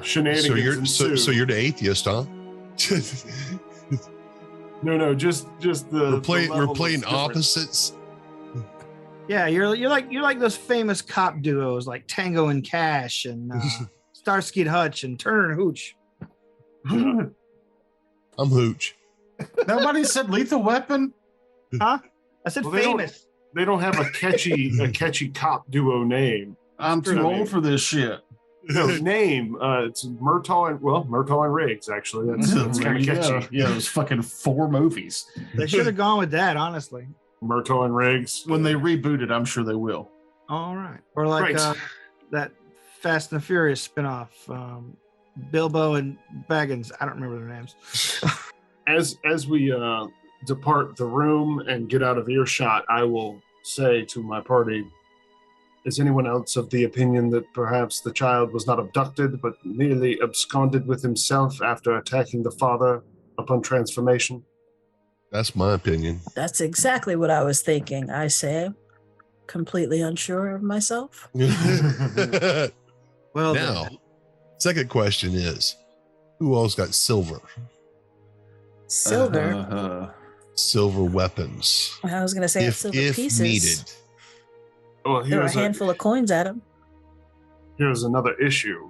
shenanigans ensue. So you're the atheist, huh? No, just the we're playing the level is different. opposites. Yeah, you're like those famous cop duos like Tango and Cash and Starsky and Hutch and Turner and Hooch. I'm Hooch. Nobody said Lethal Weapon. Huh? I said Well, they don't- famous. They don't have a catchy cop duo name. I'm too old for this shit. No, name. It's Murtaugh and Riggs. Actually, that's There kind of you catchy. go. Yeah, it was fucking 4 movies. They should have gone with that, honestly. Murtaugh and Riggs. When they reboot it, I'm sure they will. All right. Or like Right. that Fast and the Furious spinoff, Bilbo and Baggins. I don't remember their names. As we depart the room and get out of earshot, I will say to my party, is anyone else of the opinion that perhaps the child was not abducted, but merely absconded with himself after attacking the father upon transformation? That's my opinion. That's exactly what I was thinking. I say, completely unsure of myself. Well, Now, then. second question is, who else got silver? Silver. Silver weapons. I was going to say silver if pieces. needed. Well, There were a handful of coins at him. here's another issue.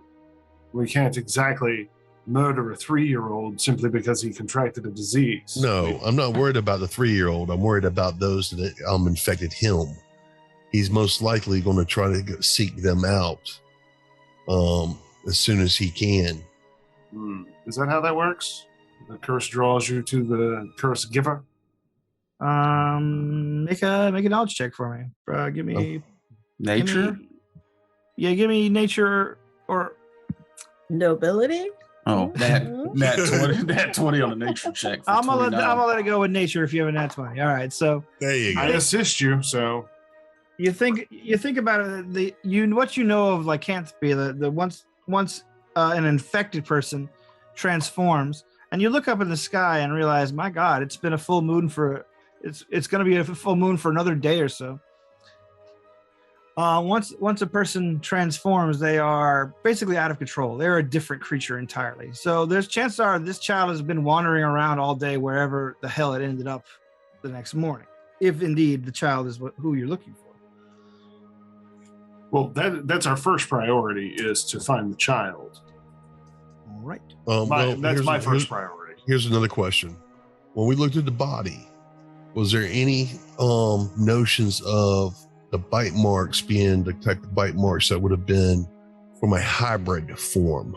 We can't exactly murder a 3-year-old simply because he contracted a disease. No, I'm not worried about the 3-year-old. I'm worried about those that infected him. He's most likely going to try to seek them out as soon as he can. Is that how that works? The curse draws you to the curse giver? Make a knowledge check for me. Give me Nature? Give me nature or Nobility? Oh, nat 20 on a nature check. For I'm gonna 29. let it go with nature if you have a nat 20. All right, so There you I go. assist you, so you think about it. What you know of lycanthropy. The once an infected person transforms, and you look up in the sky and realize, my God, it's been a full moon for it's going to be a full moon for another day or so. Once a person transforms, they are basically out of control. They're a different creature entirely. So there's chances are this child has been wandering around all day wherever the hell it ended up the next morning, if indeed the child is who you're looking for. well, that's our first priority is to find the child. All right. That's my first priority. Here's another question. When we looked at the body, was there any notions of the bite marks being the type of bite marks that would have been from a hybrid form?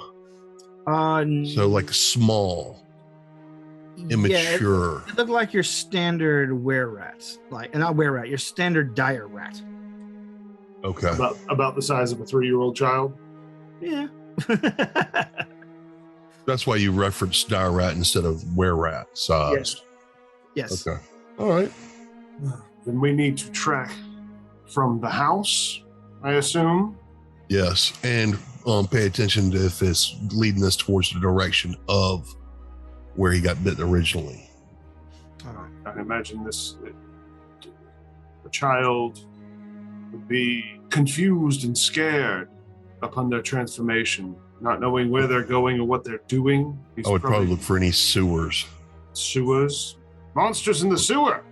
So like small, immature. It looked like your standard were-rat, not were-rat, your standard dire rat. Okay. About the size of a 3-year-old child. Yeah. That's why you referenced dire rat instead of were-rat sized. Yes. Okay. All right. Then we need to track from the house, I assume. Yes, and pay attention to if it's leading us towards the direction of where he got bitten originally. I imagine the child would be confused and scared upon their transformation, not knowing where they're going or what they're doing. I would probably look for any sewers. Sewers? Monsters in the sewer!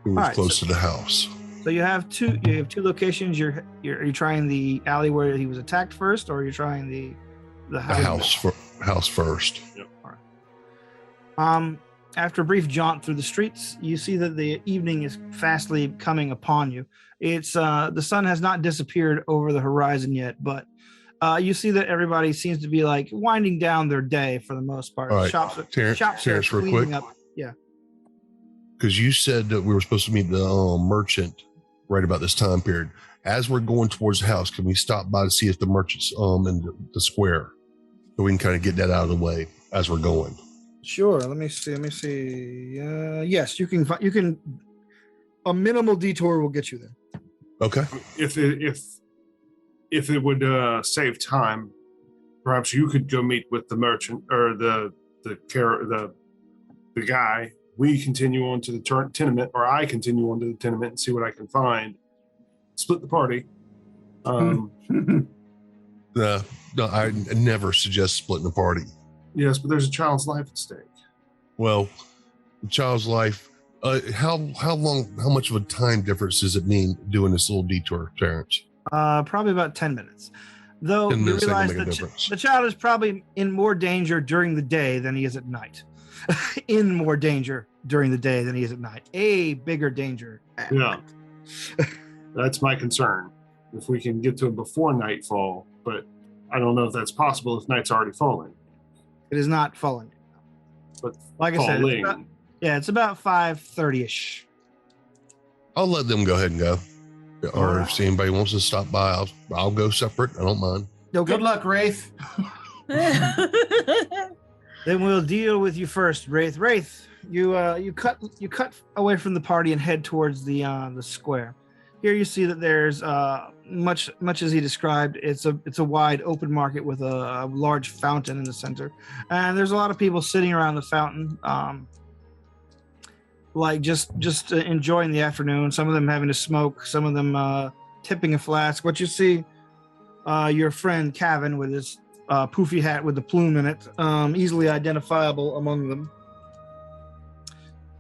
Who was close to the house. So you have two locations. Are you trying the alley where he was attacked first, or are you trying the house? House first. Yep. All right. After a brief jaunt through the streets, you see that the evening is fastly coming upon you. It's the sun has not disappeared over the horizon yet, but you see that everybody seems to be like winding down their day for the most part. All right. Shops Terrence, are real cleaning quick. up. Yeah. Because you said that we were supposed to meet the merchant right about this time period. As we're going towards the house, can we stop by to see if the merchant's in the square, so we can kind of get that out of the way as we're going? Sure. Let me see. Yes, you can. A minimal detour will get you there. Okay. If it would save time, perhaps you could go meet with the merchant or the guy. We continue on to the tenement, or I continue on to the tenement and see what I can find. Split the party. No, I never suggest splitting the party. Yes, but there's a child's life at stake. Well, the child's life. How much of a time difference does it mean doing this little detour, Terrence? Probably about 10 minutes. Though you realize the child is probably in more danger during the day than he is at night. In more danger during the day than he is at night. A bigger danger at night. That's my concern. If we can get to him before nightfall, but I don't know if that's possible if night's already falling. It is not falling. But like falling. I said, it's about 5:30ish. I'll let them go ahead and go. Or if anybody wants to stop by, I'll go separate. I don't mind. Okay. Good luck, Wraith. Then we'll deal with you first, Wraith. Wraith, you cut away from the party and head towards the square. Here you see that there's much as he described. It's a wide open market with a large fountain in the center, and there's a lot of people sitting around the fountain, like just enjoying the afternoon. Some of them having a smoke, some of them tipping a flask. What you see, your friend Cavan with his poofy hat with the plume in it, easily identifiable among them.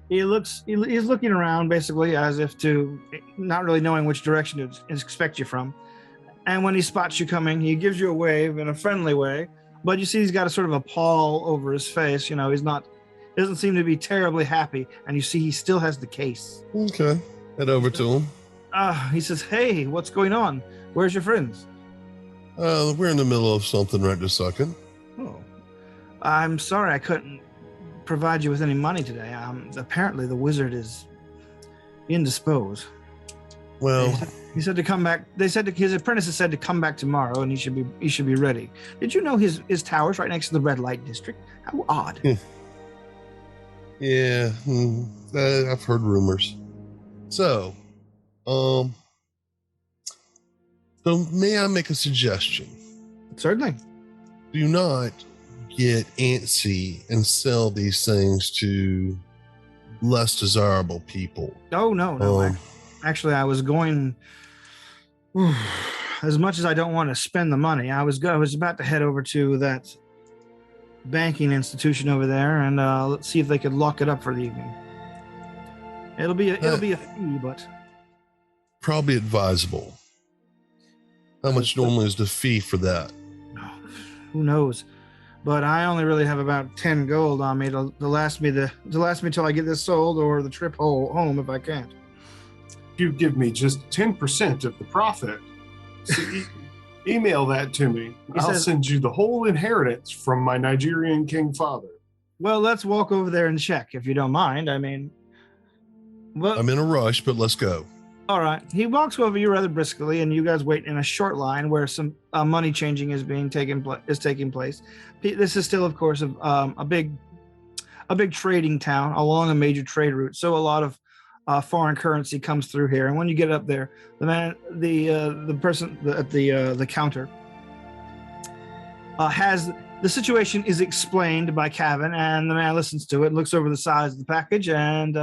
He's looking around basically as if to not really knowing which direction to expect you from. And when he spots you coming, he gives you a wave in a friendly way, but you see he's got a sort of a pall over his face. He doesn't seem to be terribly happy, and you see he still has the case. Okay. Head over to him. He says, "Hey, what's going on? Where's your friends?" We're in the middle of something right this second. Oh, I'm sorry I couldn't provide you with any money today. Apparently the wizard is indisposed. Well, he said to come back. They said his apprentice said to come back tomorrow, and he should be ready. Did you know his tower's right next to the red light district? How odd. Yeah, I've heard rumors. So may I make a suggestion? Certainly. Do not get antsy and sell these things to less desirable people. Oh, no. Actually, I was going. As much as I don't want to spend the money, I was about to head over to that banking institution over there and let's see if they could lock it up for the evening. It'll be a fee, but probably advisable. How much normally is the fee for that? Who knows? But I only really have about 10 gold on me to last me till I get this sold or the trip home if I can't. You give me just 10% of the profit. See, Email that to me. I'll send you the whole inheritance from my Nigerian king father. Well, let's walk over there and check, if you don't mind. I mean, well, I'm in a rush, but let's go. All right. He walks over you rather briskly, and you guys wait in a short line where some money changing is taking place. This is still, of course, a big trading town along a major trade route. So a lot of foreign currency comes through here. And when you get up there, the person at the counter has the situation is explained by Kevin, and the man listens to it, looks over the size of the package, and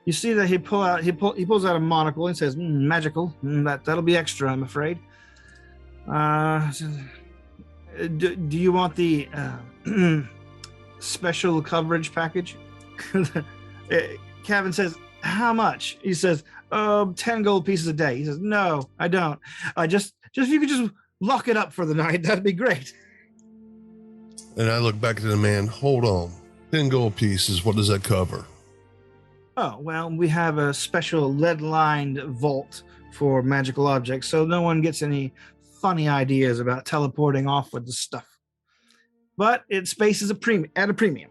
you see that he pulls out a monocle and says, "Magical. That'll be extra, I'm afraid." Do you want the special coverage package? Kevin says, "How much?" He says, 10 gold pieces a day. He says, "No, I don't. Just if you could just lock it up for the night, that'd be great." And I look back at the man. Hold on. 10 gold pieces. What does that cover? Oh, well, we have a special lead-lined vault for magical objects, so no one gets any funny ideas about teleporting off with the stuff. But its space is at a premium.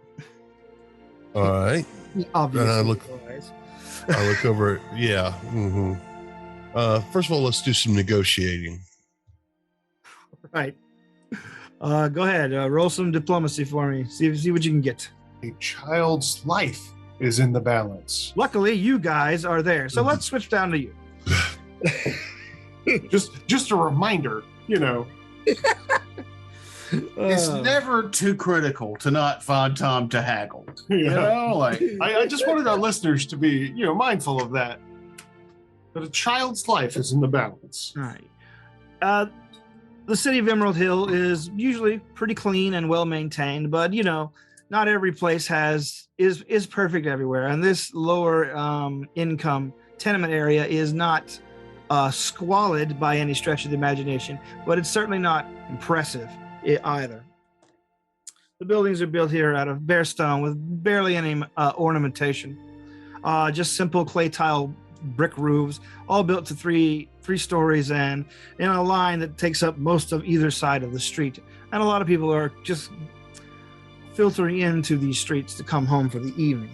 All right. Obviously. And I look over it. Yeah. Mm-hmm. First of all, let's do some negotiating. Right. Go ahead. Roll some diplomacy for me. See what you can get. A child's life is in the balance. Luckily, you guys are there, so let's switch down to you. just a reminder, It's never too critical to not find time to haggle. I just wanted our listeners to be, mindful of that. But a child's life is in the balance. All right. The city of Emerald Hill is usually pretty clean and well maintained, but not every place is perfect everywhere. And this lower income tenement area is not squalid by any stretch of the imagination, but it's certainly not impressive either. The buildings are built here out of bare stone with barely any ornamentation. Just simple clay tile brick roofs, all built to three stories and in a line that takes up most of either side of the street. And a lot of people are just filtering into these streets to come home for the evening.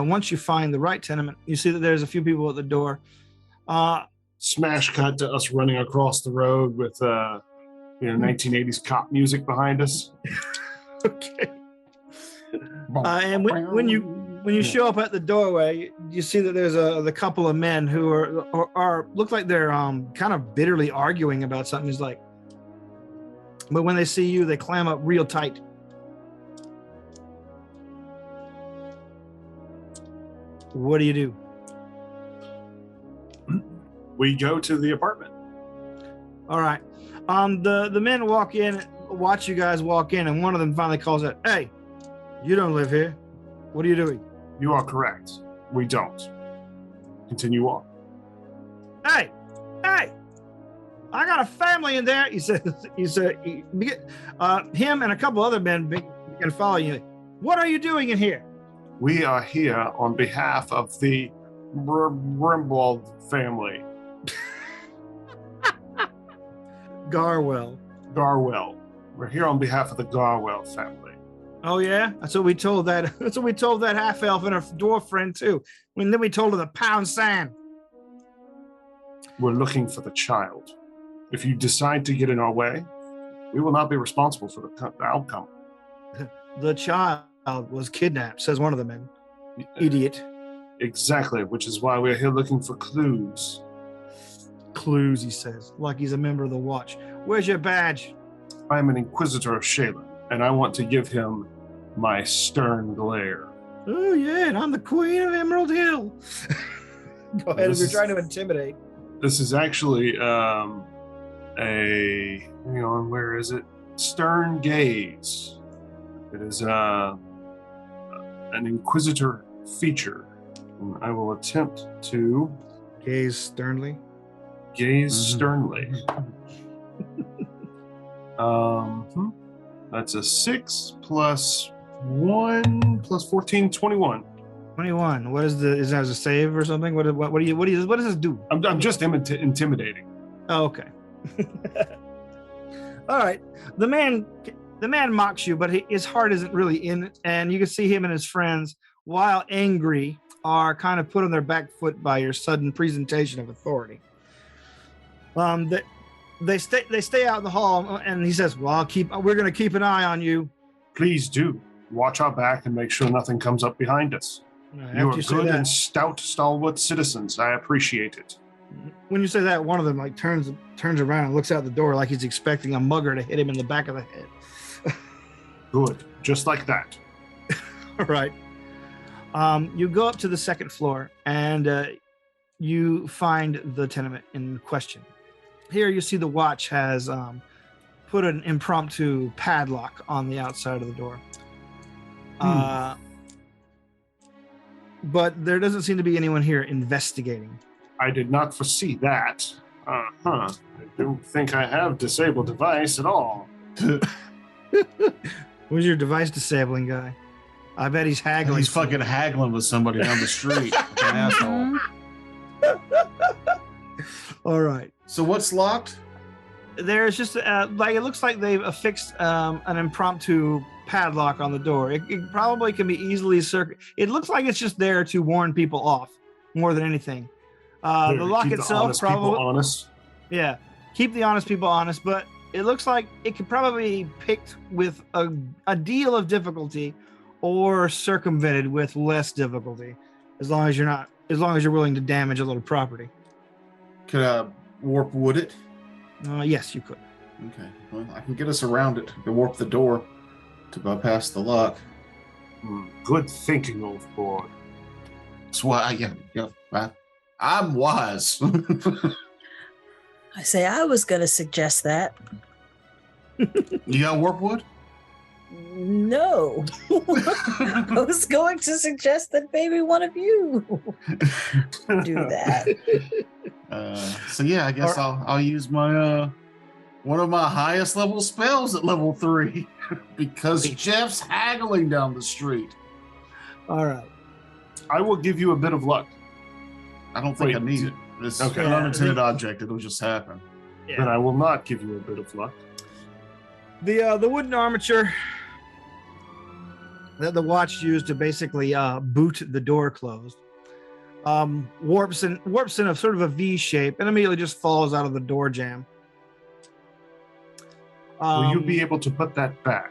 Once you find the right tenement, you see that there's a few people at the door. Smash cut to us running across the road with 1980s cop music behind us. Okay. And when you show up at the doorway, you see that there's the couple of men who are look like they're kind of bitterly arguing about something. He's like, but when they see you, they clam up real tight. What do you do? We go to the apartment. All right. The men walk in, watch you guys walk in, and one of them finally calls out, "Hey, you don't live here. What are you doing?" You are correct. We don't. Continue on. Hey, I got a family in there. He said, him and a couple other men begin following you. What are you doing in here? We are here on behalf of the Grimwald family. Garwell. We're here on behalf of the Garwell family. Oh yeah, that's what we told that. That's what we told that half elf and her dwarf friend too. Then we told her the pound sand. We're looking for the child. If you decide to get in our way, we will not be responsible for the outcome. The child was kidnapped, says one of the men. Idiot. Exactly, which is why we're here looking for clues. Clues, he says, like he's a member of the Watch. Where's your badge? I'm an Inquisitor of Shaylin, and I want to give him my stern glare. Oh yeah, and I'm the Queen of Emerald Hill. Go ahead if you're trying to intimidate. This is actually where is it? Stern gaze. It is an Inquisitor feature. And I will attempt to gaze sternly. Sternly. That's a 6 plus 1 plus 14, 21. 21. What is is that a save or something? What does this do? I'm just intimidating. Oh, okay. All right. The man mocks you, but his heart isn't really in it, and you can see him and his friends, while angry, are kind of put on their back foot by your sudden presentation of authority. They stay out in the hall, and he says, "Well, we're going to keep an eye on you." Please do. Watch our back and make sure nothing comes up behind us. You are good and stout, stalwart citizens. I appreciate it. When you say that, one of them like turns around and looks out the door like he's expecting a mugger to hit him in the back of the head. Good. Just like that. All right. You go up to the second floor and you find the tenement in question. Here you see the watch has put an impromptu padlock on the outside of the door. But there doesn't seem to be anyone here investigating. I did not foresee that. I don't think I have disabled device at all. Who's your device disabling guy? I bet he's haggling. He's fucking haggling with somebody down the street. An asshole. All right. So what's locked? There's just like it looks like they've affixed an impromptu padlock on the door. It probably can be easily It looks like it's just there to warn people off more than anything. The lock itself probably honest. Yeah, keep the honest people honest, but it looks like it could probably be picked with a deal of difficulty or circumvented with less difficulty, as long as you're willing to damage a little property. Could I warp wood it? Yes, you could. Okay, well, I can get us around it to warp the door to bypass the lock. Good thinking, old boy. That's why, I'm wise. I say I was going to suggest that. You got warp wood? No. I was going to suggest that maybe one of you do that. So yeah, I guess I'll use my one of my highest level spells at level 3 because Jeff's haggling down the street. All right. I will give you a bit of luck. I don't think I need it. It's an unintended object. It'll just happen. Yeah. Then I will not give you a bit of luck. The wooden armature that the watch used to basically boot the door closed warps in a sort of a V shape and immediately just falls out of the door jamb. Will you be able to put that back?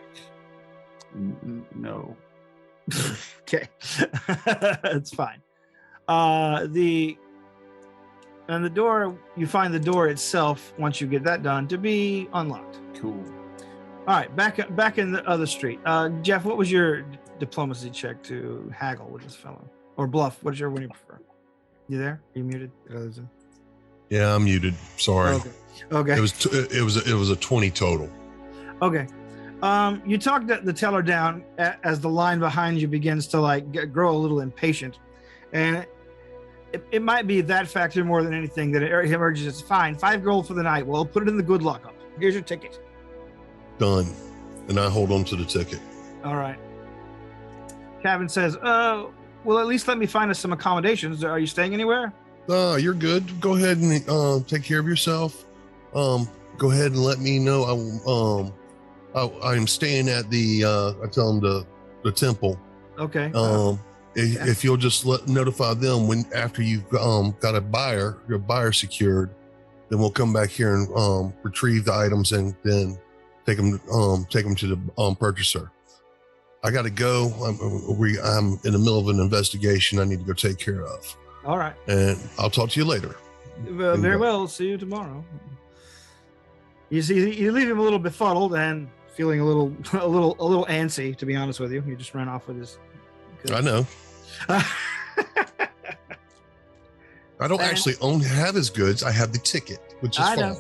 No. Okay. It's fine. And the door, you find the door itself, once you get that done, to be unlocked. Cool. All right, back in the other street. Jeff, what was your diplomacy check to haggle with this fellow? Or bluff, what do you prefer? You there? Are you muted? Did I lose him? Yeah, I'm muted. Sorry. Okay. It was a 20 total. Okay. You talk the teller down as the line behind you begins to grow a little impatient, and it might be that factor more than anything that it emerges as fine. 5 gold for the night. Well, put it in the good lockup. Here's your ticket. Done. And I hold on to the ticket. All right. Kevin says, well, at least let me find us some accommodations. Are you staying anywhere? You're good. Go ahead and take care of yourself. Go ahead and let me know. I'm staying at I tell them the temple. Okay. If you'll just notify them after you've got your buyer secured, then we'll come back here and retrieve the items and then take them to the purchaser. I got to go. I'm in the middle of an investigation I need to go take care of. All right. And I'll talk to you later. Very well. See you tomorrow. You see, you leave him a little befuddled and feeling a little antsy. To be honest with you, he just ran off with his. I know. I don't actually have his goods. I have the ticket, which is fine.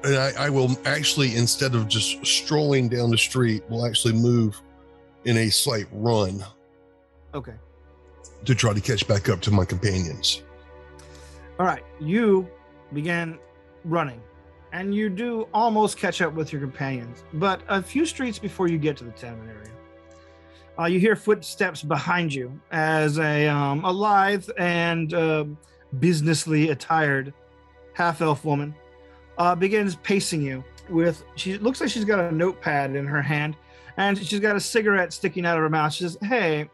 And I will actually, instead of just strolling down the street, will actually move in a slight run. Okay. To try to catch back up to my companions. All right. You began running, and you do almost catch up with your companions, but a few streets before you get to the tenement area, you hear footsteps behind you as a lithe and businessly attired half-elf woman begins pacing you with, she looks like she's got a notepad in her hand and she's got a cigarette sticking out of her mouth. She says, hey,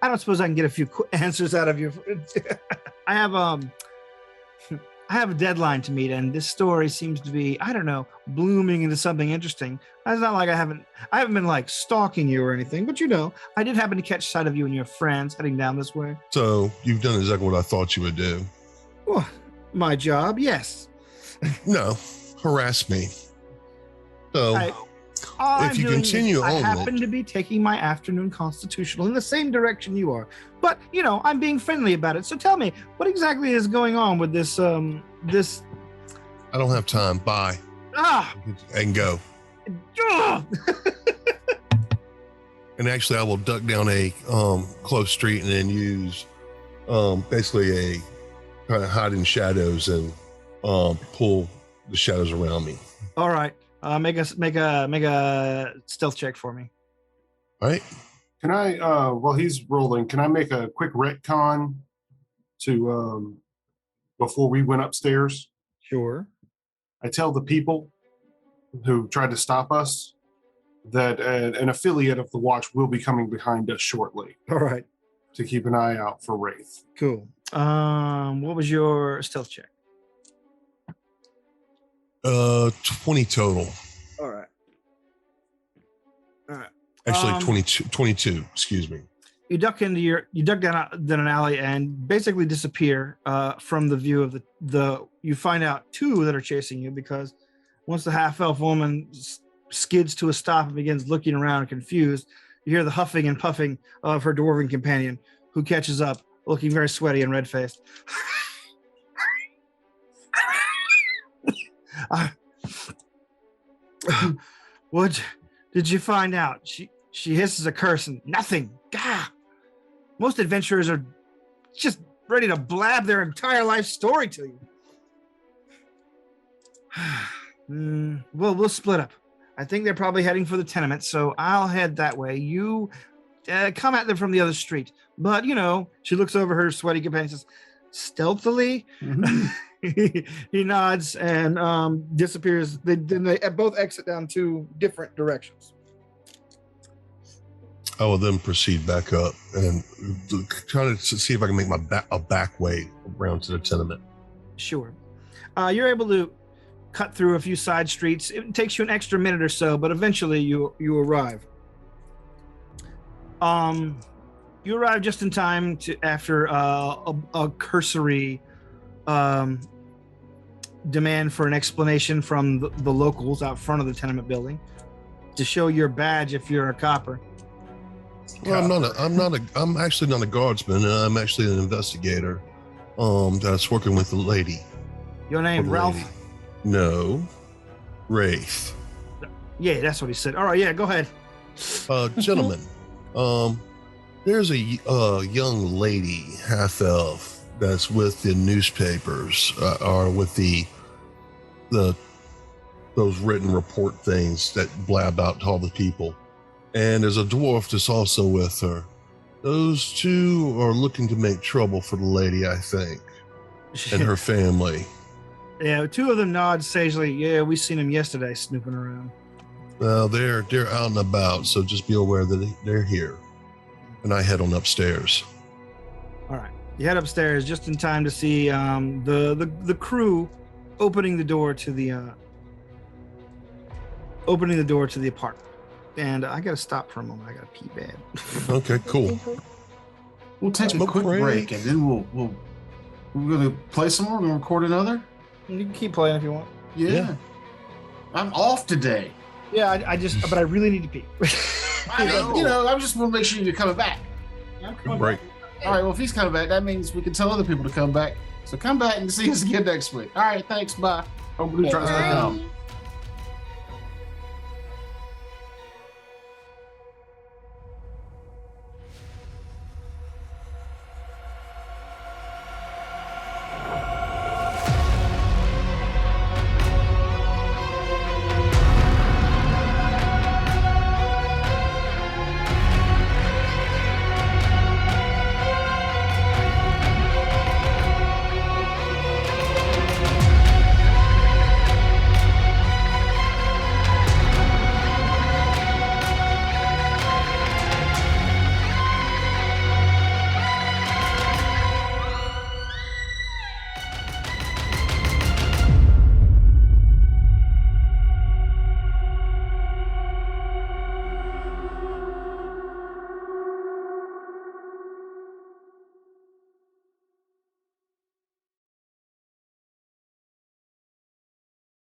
I don't suppose I can get a few answers out of you. I have a deadline to meet, and this story seems to be, I don't know, blooming into something interesting. It's not like I haven't been like stalking you or anything, but I did happen to catch sight of you and your friends heading down this way. So you've done exactly what I thought you would do. Well, my job, yes. No, harass me. So if you continue I on, happen to be taking my afternoon constitutional in the same direction you are, but I'm being friendly about it. So tell me, what exactly is going on with this? This. I don't have time. Bye. And go. And actually, I will duck down a close street and then use basically a kind of hide in shadows and pull the shadows around me. All right. Make a stealth check for me. All right. Can I, while he's rolling, can I make a quick retcon to before we went upstairs? Sure. I tell the people who tried to stop us that an affiliate of the Watch will be coming behind us shortly. All right. To keep an eye out for Wraith. Cool. What was your stealth check? 20 total. All right. Actually, 22, excuse me. You duck down an alley and basically disappear from the view of the. You find out two that are chasing you, because once the half-elf woman skids to a stop and begins looking around confused, you hear the huffing and puffing of her dwarven companion, who catches up, looking very sweaty and red-faced. What did you find out? She hisses a curse and nothing. Gah! Most adventurers are just ready to blab their entire life story to you. Well, we'll split up. I think they're probably heading for the tenement, so I'll head that way. You come at them from the other street. But, she looks over her sweaty companion and says, stealthily? Mm-hmm. He nods and disappears. They both exit down two different directions. I will then proceed back up and try to see if I can make a back way around to the tenement. Sure. You're able to cut through a few side streets. It takes you an extra minute or so, but eventually you arrive. You arrive just in time after a cursory demand for an explanation from the locals out front of the tenement building to show your badge if you're a copper. Well, I'm actually not a guardsman. I'm actually an investigator. That's working with the lady. Your name, Ralph? Lady. No, Wraith. Yeah, that's what he said. All right, yeah, go ahead. Gentlemen, there's a young lady, half elf, that's with the newspapers, or with those written report things that blab out to all the people. And there's a dwarf that's also with her. Those two are looking to make trouble for the lady, I think, and her family. Yeah, two of them nod sagely. Yeah, we seen them yesterday snooping around. Well, they're out and about, so just be aware that they're here. And I head on upstairs. All right, you head upstairs just in time to see the crew opening the door to the apartment. And I gotta stop for a moment. I gotta pee bad. Okay, cool. We'll take a quick break, and then we're gonna play some more. We're gonna record another. You can keep playing if you want. Yeah. I'm off today. Yeah, but I really need to pee. I mean, I just want to make sure you're coming back. Good break. All right, well, if he's coming back, that means we can tell other people to come back. So come back and see us again next week. All right, thanks. Bye. Home Blue Trust.com.